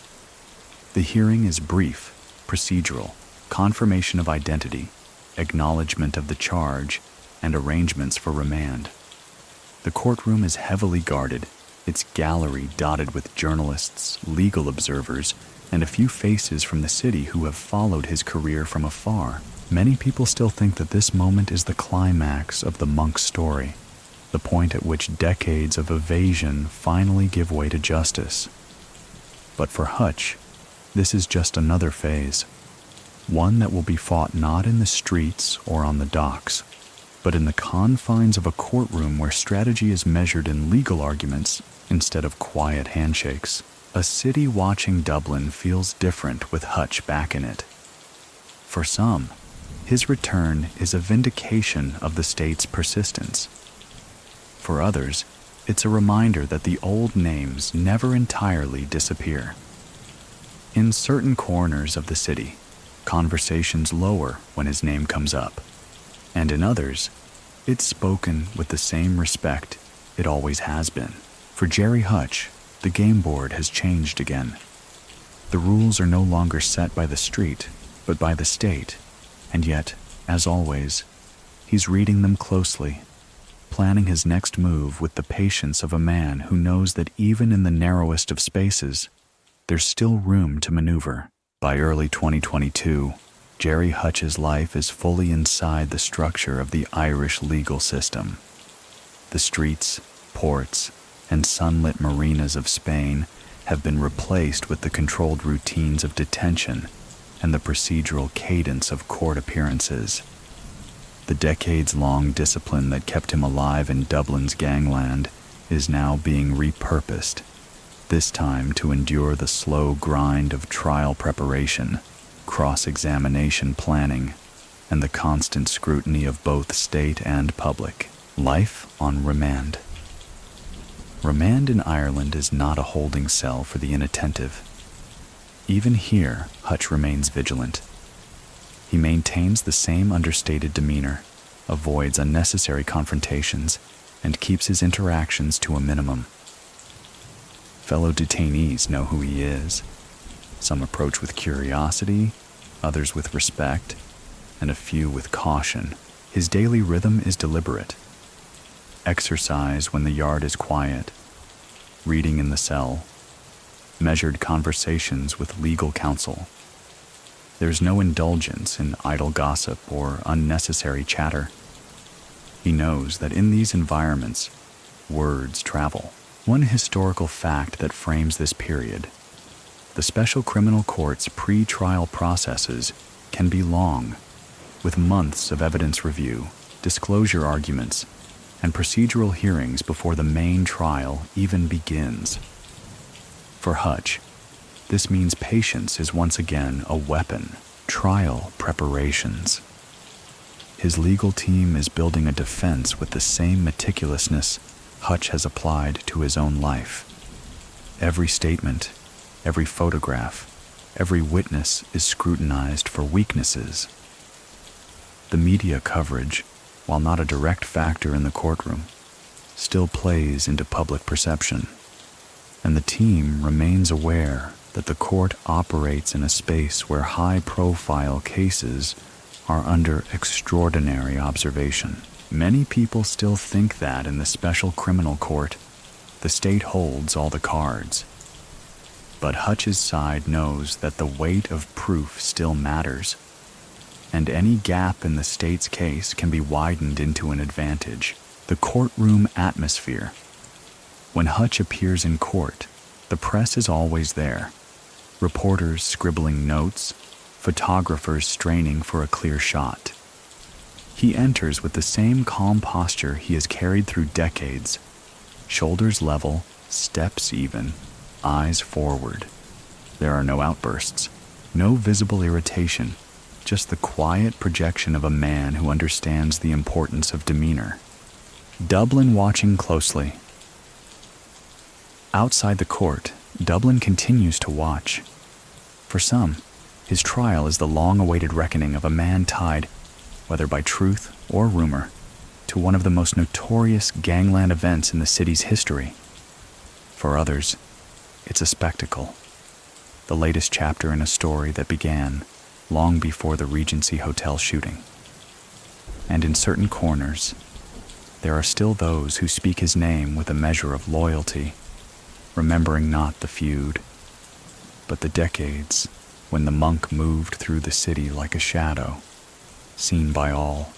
[SPEAKER 1] The hearing is brief, procedural, confirmation of identity, acknowledgement of the charge, and arrangements for remand. The courtroom is heavily guarded, its gallery dotted with journalists, legal observers, and a few faces from the city who have followed his career from afar. Many people still think that this moment is the climax of the monk's story, the point at which decades of evasion finally give way to justice. But for Hutch, this is just another phase, one that will be fought not in the streets or on the docks, but in the confines of a courtroom where strategy is measured in legal arguments instead of quiet handshakes. A city watching Dublin feels different with Hutch back in it. For some, his return is a vindication of the state's persistence. For others, it's a reminder that the old names never entirely disappear. In certain corners of the city, conversations lower when his name comes up, and in others, it's spoken with the same respect it always has been. For Gerry Hutch, The game board has changed again. The rules are no longer set by the street, but by the state, and yet, as always, he's reading them closely, planning his next move with the patience of a man who knows that even in the narrowest of spaces, there's still room to maneuver. By early 2022, Gerry Hutch's life is fully inside the structure of the Irish legal system. The streets, ports, and sunlit marinas of Spain have been replaced with the controlled routines of detention and the procedural cadence of court appearances. The decades-long discipline that kept him alive in Dublin's Gangland is now being repurposed, this time to endure the slow grind of trial preparation, cross-examination planning, and the constant scrutiny of both state and public. Life on remand. Remand in Ireland is not a holding cell for the inattentive. Even here, Hutch remains vigilant. He maintains the same understated demeanor, avoids unnecessary confrontations, and keeps his interactions to a minimum. Fellow detainees know who he is. Some approach with curiosity, others with respect, and a few with caution. His daily rhythm is deliberate. Exercise when the yard is quiet, reading in the cell, measured conversations with legal counsel. There's no indulgence in idle gossip or unnecessary chatter. He knows that in these environments, words travel. One historical fact that frames this period: the special criminal court's pre-trial processes can be long, with months of evidence review, disclosure arguments, and procedural hearings before the main trial even begins. For Hutch, this means patience is once again a weapon. Trial preparations. His legal team is building a defense with the same meticulousness Hutch has applied to his own life. Every statement, every photograph, every witness is scrutinized for weaknesses. The media coverage, while not a direct factor in the courtroom, still plays into public perception, and the team remains aware that the court operates in a space where high-profile cases are under extraordinary observation. Many people still think that in the special criminal court, the state holds all the cards. But Hutch's side knows that the weight of proof still matters, and any gap in the state's case can be widened into an advantage. The courtroom atmosphere. When Hutch appears in court, the press is always there. Reporters scribbling notes, photographers straining for a clear shot. He enters with the same calm posture he has carried through decades. Shoulders level, steps even, eyes forward. There are no outbursts, no visible irritation, just the quiet projection of a man who understands the importance of demeanor. Dublin watching closely. Outside the court, Dublin continues to watch. For some, his trial is the long-awaited reckoning of a man tied, whether by truth or rumor, to one of the most notorious gangland events in the city's history. For others, it's a spectacle, the latest chapter in a story that began long before the Regency Hotel shooting. And in certain corners, there are still those who speak his name with a measure of loyalty, remembering not the feud, but the decades when the monk moved through the city like a shadow, seen by all,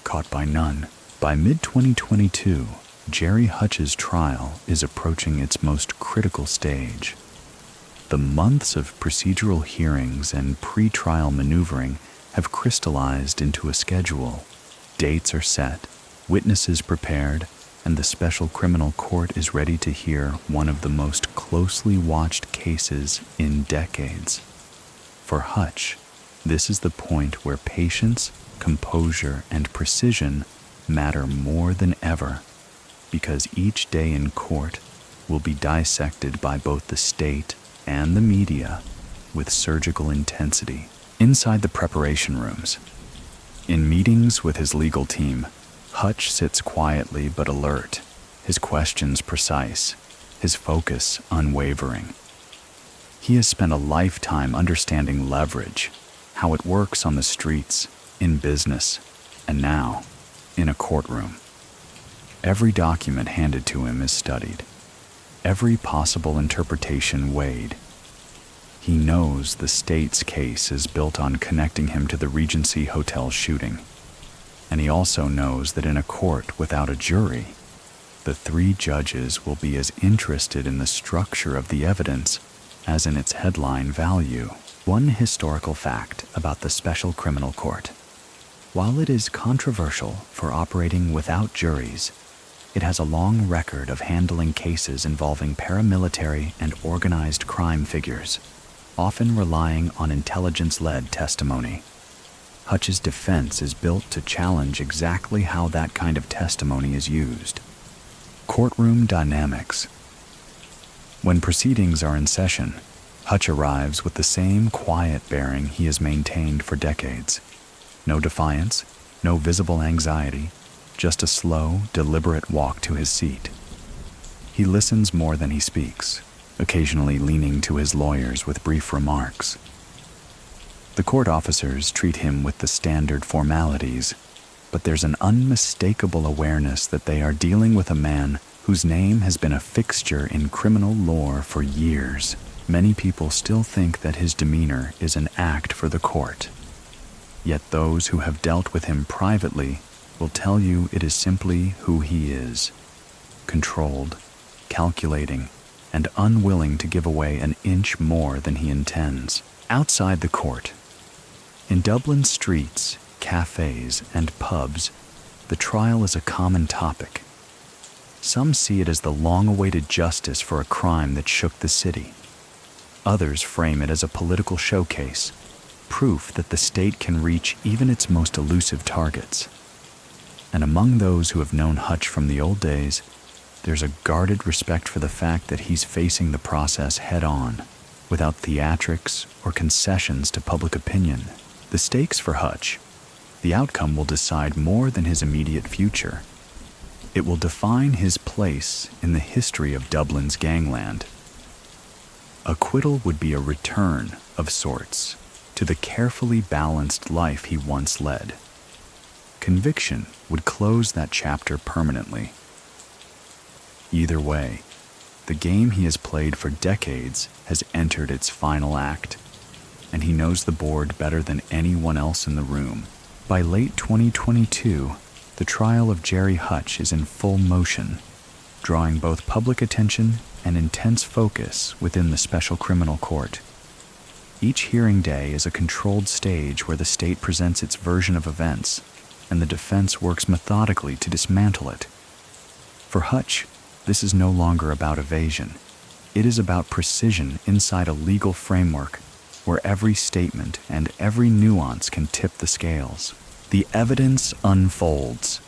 [SPEAKER 1] caught by none. By mid-2022, Gerry Hutch's trial is approaching its most critical stage. The months of procedural hearings and pre-trial maneuvering have crystallized into a schedule. Dates are set, witnesses prepared, and the special criminal court is ready to hear one of the most closely watched cases in decades. For Hutch, this is the point where patience, composure, and precision matter more than ever, because each day in court will be dissected by both the state and the media with surgical intensity. Inside the preparation rooms, in meetings with his legal team, Hutch sits quietly but alert, his questions precise, his focus unwavering. He has spent a lifetime understanding leverage, how it works on the streets, in business, and now, in a courtroom. Every document handed to him is studied, every possible interpretation weighed. He knows the state's case is built on connecting him to the Regency Hotel shooting, and he also knows that in a court without a jury, the three judges will be as interested in the structure of the evidence as in its headline value. One historical fact about the Special Criminal Court. While it is controversial for operating without juries, it has a long record of handling cases involving paramilitary and organized crime figures, often relying on intelligence-led testimony. Hutch's defense is built to challenge exactly how that kind of testimony is used. Courtroom dynamics. When proceedings are in session, Hutch arrives with the same quiet bearing he has maintained for decades. No defiance, no visible anxiety, just a slow, deliberate walk to his seat. He listens more than he speaks, occasionally leaning to his lawyers with brief remarks. The court officers treat him with the standard formalities, but there's an unmistakable awareness that they are dealing with a man whose name has been a fixture in criminal lore for years. Many people still think that his demeanor is an act for the court. Yet those who have dealt with him privately will tell you it is simply who he is. Controlled, calculating, and unwilling to give away an inch more than he intends. Outside the court, in Dublin streets, cafes, and pubs, the trial is a common topic. Some see it as the long-awaited justice for a crime that shook the city. Others frame it as a political showcase, proof that the state can reach even its most elusive targets. And among those who have known Hutch from the old days, there's a guarded respect for the fact that he's facing the process head-on, without theatrics or concessions to public opinion. The stakes for Hutch, the outcome will decide more than his immediate future. It will define his place in the history of Dublin's gangland. Acquittal would be a return, of sorts, to the carefully balanced life he once led. Conviction would close that chapter permanently. Either way, the game he has played for decades has entered its final act, and he knows the board better than anyone else in the room. By late 2022, the trial of Gerry Hutch is in full motion, drawing both public attention and intense focus within the Special Criminal Court. Each hearing day is a controlled stage where the state presents its version of events, and the defense works methodically to dismantle it. For Hutch, this is no longer about evasion. It is about precision inside a legal framework where every statement and every nuance can tip the scales. The evidence unfolds.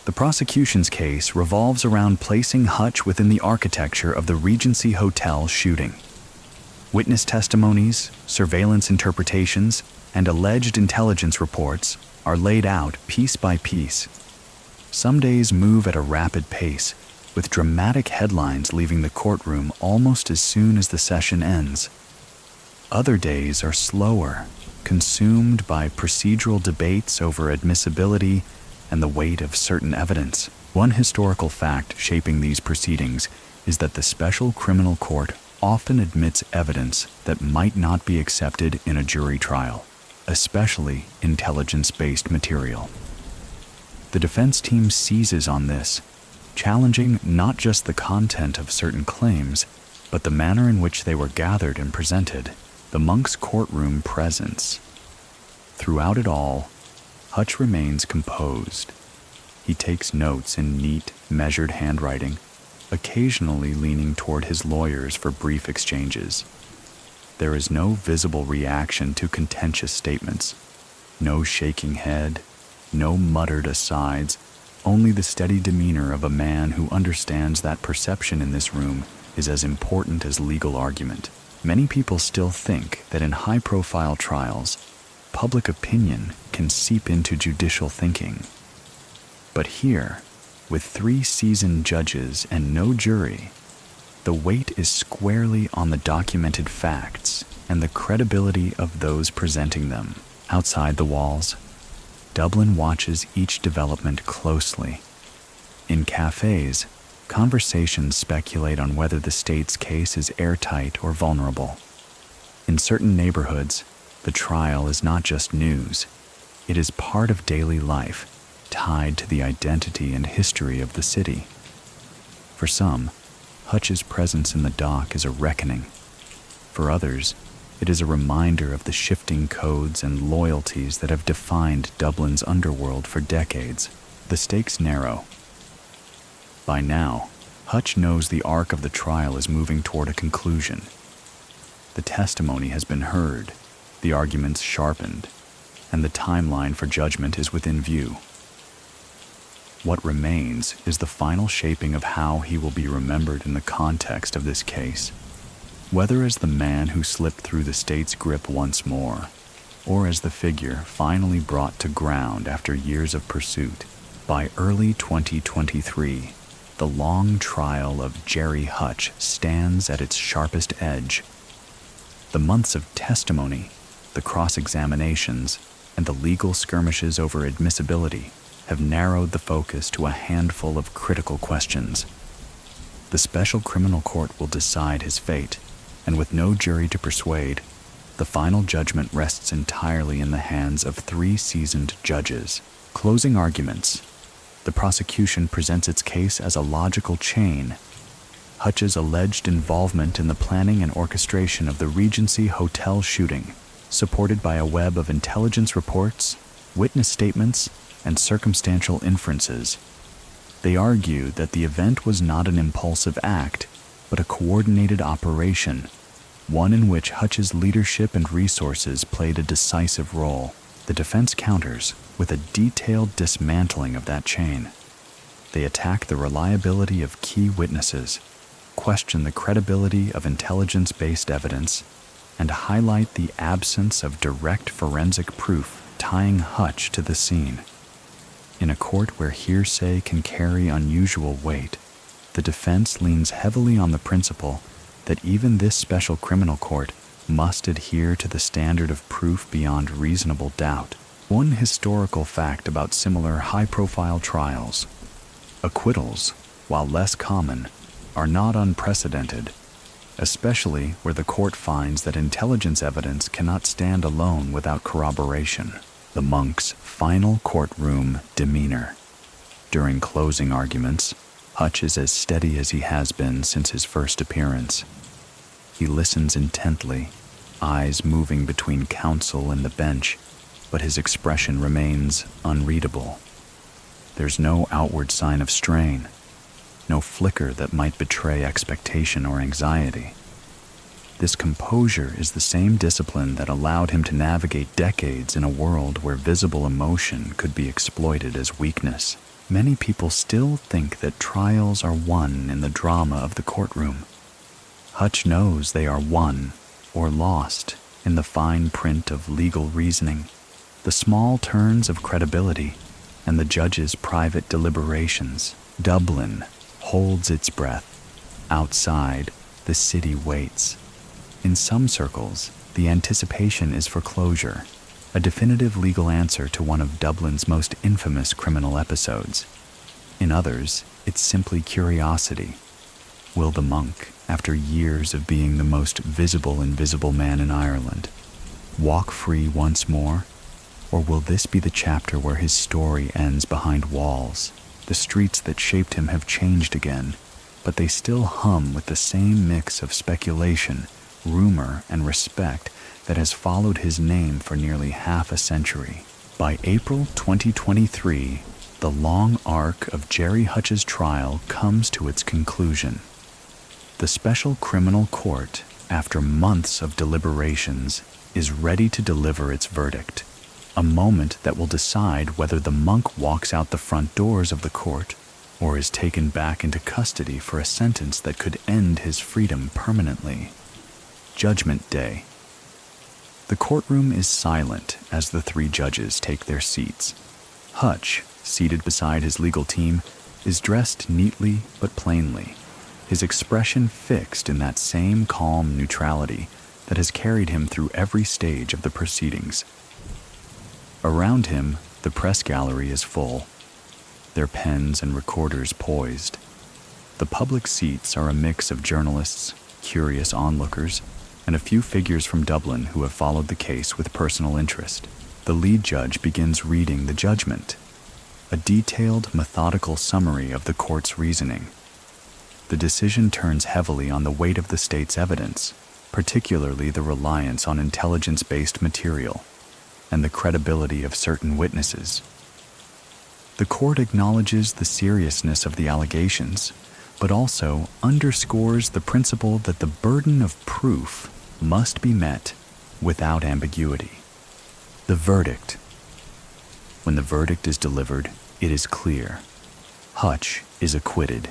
[SPEAKER 1] The prosecution's case revolves around placing Hutch within the architecture of the Regency Hotel shooting. Witness testimonies, surveillance interpretations, and alleged intelligence reports are laid out piece by piece. Some days move at a rapid pace, with dramatic headlines leaving the courtroom almost as soon as the session ends. Other days are slower, consumed by procedural debates over admissibility and the weight of certain evidence. One historical fact shaping these proceedings is that the Special Criminal Court often admits evidence that might not be accepted in a jury trial, especially intelligence-based material. The defense team seizes on this, challenging not just the content of certain claims, but the manner in which they were gathered and presented, the monk's courtroom presence. Throughout it all, Hutch remains composed. He takes notes in neat, measured handwriting, occasionally leaning toward his lawyers for brief exchanges. There is no visible reaction to contentious statements, no shaking head, no muttered asides, only the steady demeanor of a man who understands that perception in this room is as important as legal argument. Many people still think that in high-profile trials, public opinion can seep into judicial thinking. But here, with 3 seasoned judges and no jury, The weight is squarely on the documented facts and the credibility of those presenting them. Outside the walls, Dublin watches each development closely. In cafes, conversations speculate on whether the state's case is airtight or vulnerable. In certain neighborhoods, the trial is not just news. It is part of daily life, tied to the identity and history of the city. For some, Hutch's presence in the dock is a reckoning. For others, it is a reminder of the shifting codes and loyalties that have defined Dublin's underworld for decades. The stakes narrow. By now, Hutch knows the arc of the trial is moving toward a conclusion. The testimony has been heard, the arguments sharpened, and the timeline for judgment is within view. What remains is the final shaping of how he will be remembered in the context of this case, whether as the man who slipped through the state's grip once more, or as the figure finally brought to ground after years of pursuit. By early 2023, the long trial of Gerry Hutch stands at its sharpest edge. The months of testimony, the cross-examinations, and the legal skirmishes over admissibility have narrowed the focus to a handful of critical questions. The special criminal court will decide his fate, and with no jury to persuade, the final judgment rests entirely in the hands of 3 seasoned judges. Closing arguments. The prosecution presents its case as a logical chain. Hutch's alleged involvement in the planning and orchestration of the Regency Hotel shooting, supported by a web of intelligence reports, witness statements, and circumstantial inferences. They argue that the event was not an impulsive act, but a coordinated operation, one in which Hutch's leadership and resources played a decisive role. The defense counters with a detailed dismantling of that chain. They attack the reliability of key witnesses, question the credibility of intelligence-based evidence, and highlight the absence of direct forensic proof tying Hutch to the scene. In a court where hearsay can carry unusual weight, the defense leans heavily on the principle that even this special criminal court must adhere to the standard of proof beyond reasonable doubt. One historical fact about similar high-profile trials: acquittals, while less common, are not unprecedented, especially where the court finds that intelligence evidence cannot stand alone without corroboration. The monk's final courtroom demeanor. During closing arguments, Hutch is as steady as he has been since his first appearance. He listens intently, eyes moving between counsel and the bench, but his expression remains unreadable. There's no outward sign of strain, no flicker that might betray expectation or anxiety. This composure is the same discipline that allowed him to navigate decades in a world where visible emotion could be exploited as weakness. Many people still think that trials are won in the drama of the courtroom. Hutch knows they are won or lost in the fine print of legal reasoning, the small turns of credibility, and the judge's private deliberations. Dublin holds its breath. Outside, the city waits. In some circles, the anticipation is for closure, a definitive legal answer to one of Dublin's most infamous criminal episodes. In others, it's simply curiosity. Will the monk, after years of being the most visible invisible man in Ireland, walk free once more? Or will this be the chapter where his story ends behind walls? The streets that shaped him have changed again, but they still hum with the same mix of speculation, rumor, and respect that has followed his name for nearly half a century. By April 2023, the long arc of Gerry Hutch's trial comes to its conclusion. The Special Criminal Court, after months of deliberations, is ready to deliver its verdict, a moment that will decide whether the monk walks out the front doors of the court or is taken back into custody for a sentence that could end his freedom permanently. Judgment Day. The courtroom is silent as the 3 judges take their seats. Hutch, seated beside his legal team, is dressed neatly but plainly. his expression fixed in that same calm neutrality that has carried him through every stage of the proceedings. Around him, the press gallery is full, their pens and recorders poised. The public seats are a mix of journalists, curious onlookers, and a few figures from Dublin who have followed the case with personal interest. The lead judge begins reading the judgment, a detailed, methodical summary of the court's reasoning. The decision turns heavily on the weight of the state's evidence, particularly the reliance on intelligence-based material and the credibility of certain witnesses. The court acknowledges the seriousness of the allegations, but also underscores the principle that the burden of proof must be met without ambiguity. The verdict. When the verdict is delivered, it is clear. Hutch is acquitted.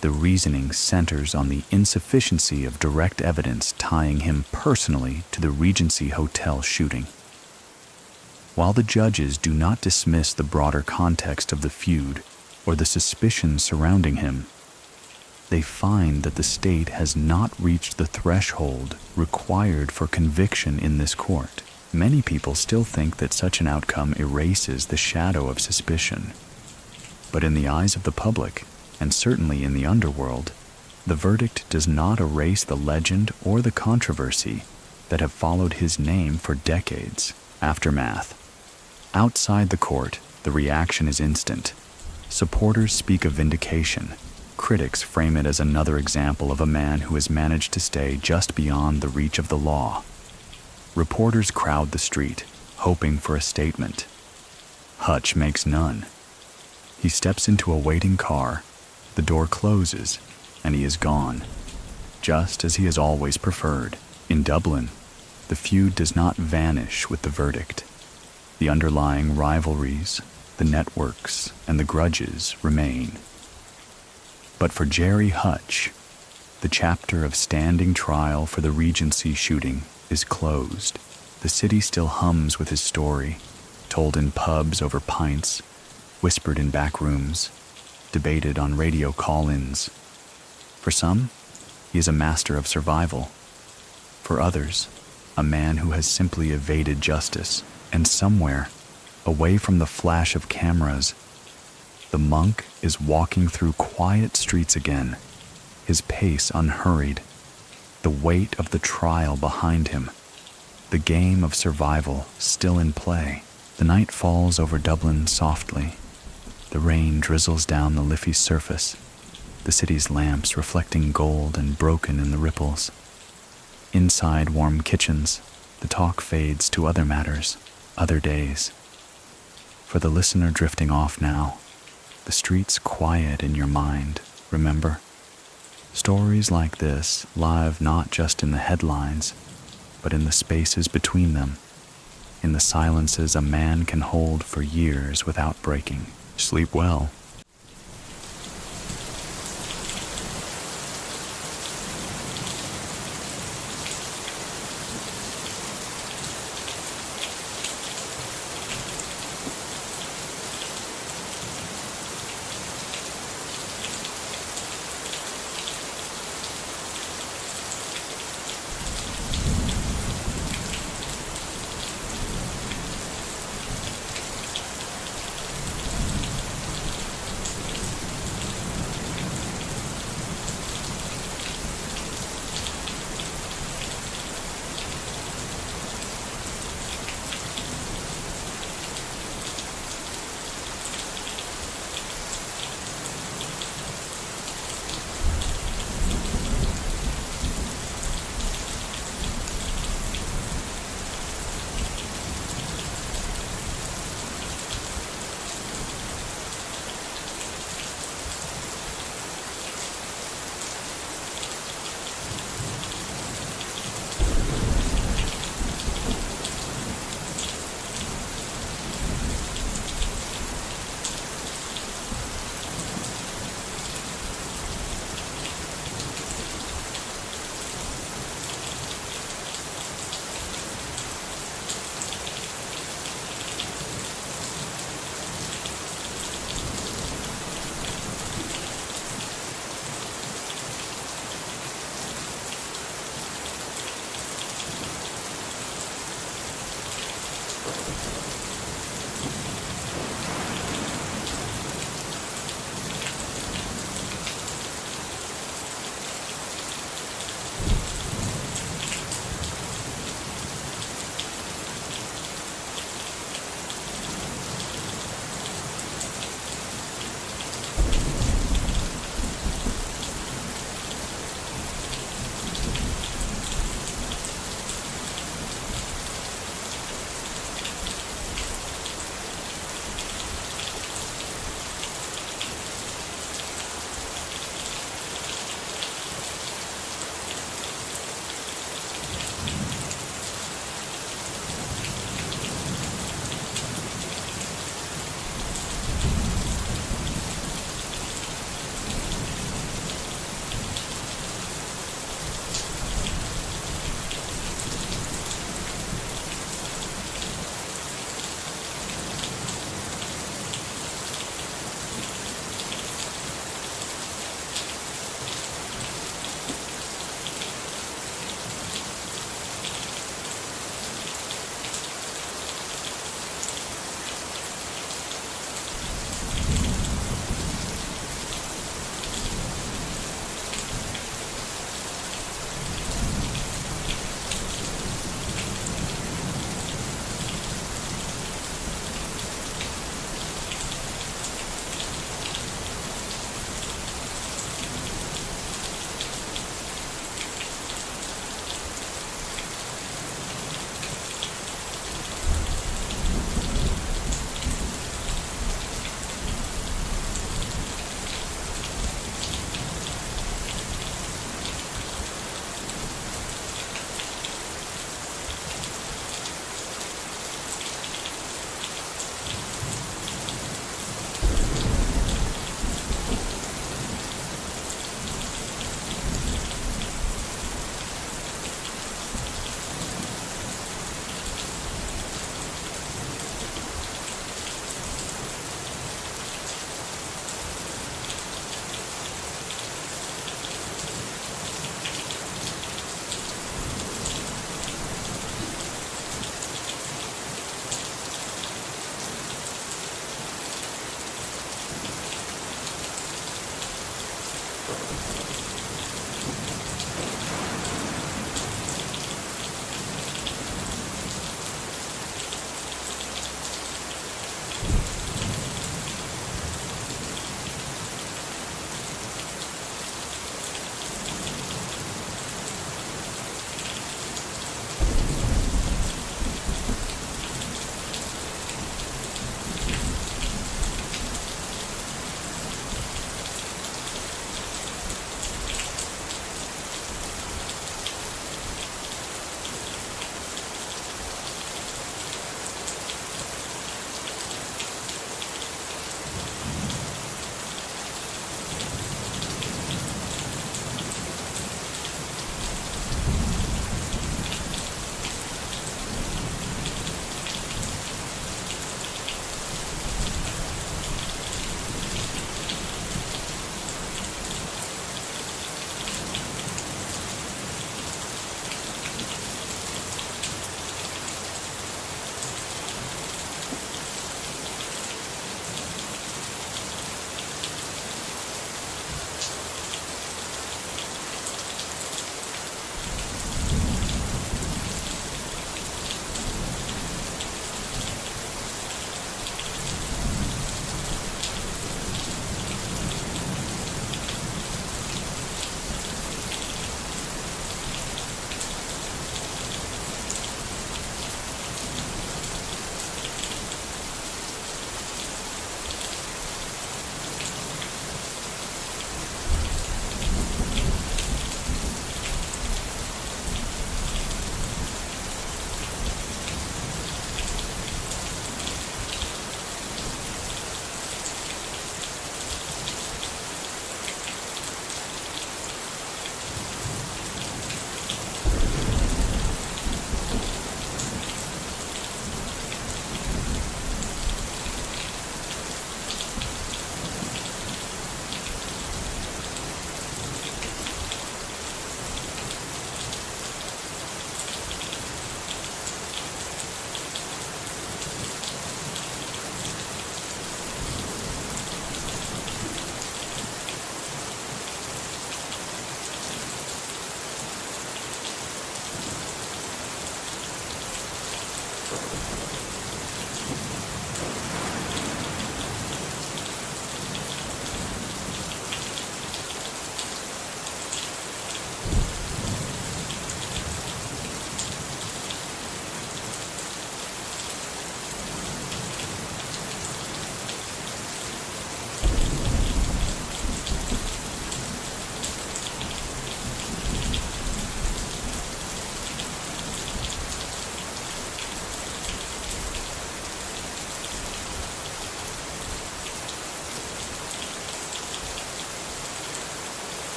[SPEAKER 1] The reasoning centers on the insufficiency of direct evidence tying him personally to the Regency Hotel shooting. While the judges do not dismiss the broader context of the feud or the suspicion surrounding him, they find that the state has not reached the threshold required for conviction in this court. Many people still think that such an outcome erases the shadow of suspicion. But in the eyes of the public, and certainly in the underworld, the verdict does not erase the legend or the controversy that have followed his name for decades. Aftermath. Outside the court, the reaction is instant. Supporters speak of vindication. Critics frame it as another example of a man who has managed to stay just beyond the reach of the law. Reporters crowd the street, hoping for a statement. Hutch makes none. He steps into a waiting car, the door closes, and he is gone, just as he has always preferred. In Dublin, the feud does not vanish with the verdict. The underlying rivalries, the networks, and the grudges remain. But for Gerry Hutch, the chapter of standing trial for the Regency shooting is closed. The city still hums with his story, told in pubs over pints, whispered in back rooms, debated on radio call-ins. For some, he is a master of survival. For others, a man who has simply evaded justice. And somewhere, away from the flash of cameras, the monk is walking through quiet streets again, his pace unhurried, the weight of the trial behind him, the game of survival still in play. The night falls over Dublin softly. The rain drizzles down the Liffey surface, the city's lamps reflecting gold and broken in the ripples. Inside warm kitchens, the talk fades to other matters, other days. For the listener drifting off now, the streets quiet in your mind, remember? Stories like this live not just in the headlines, but in the spaces between them, in the silences a man can hold for years without breaking. Sleep well.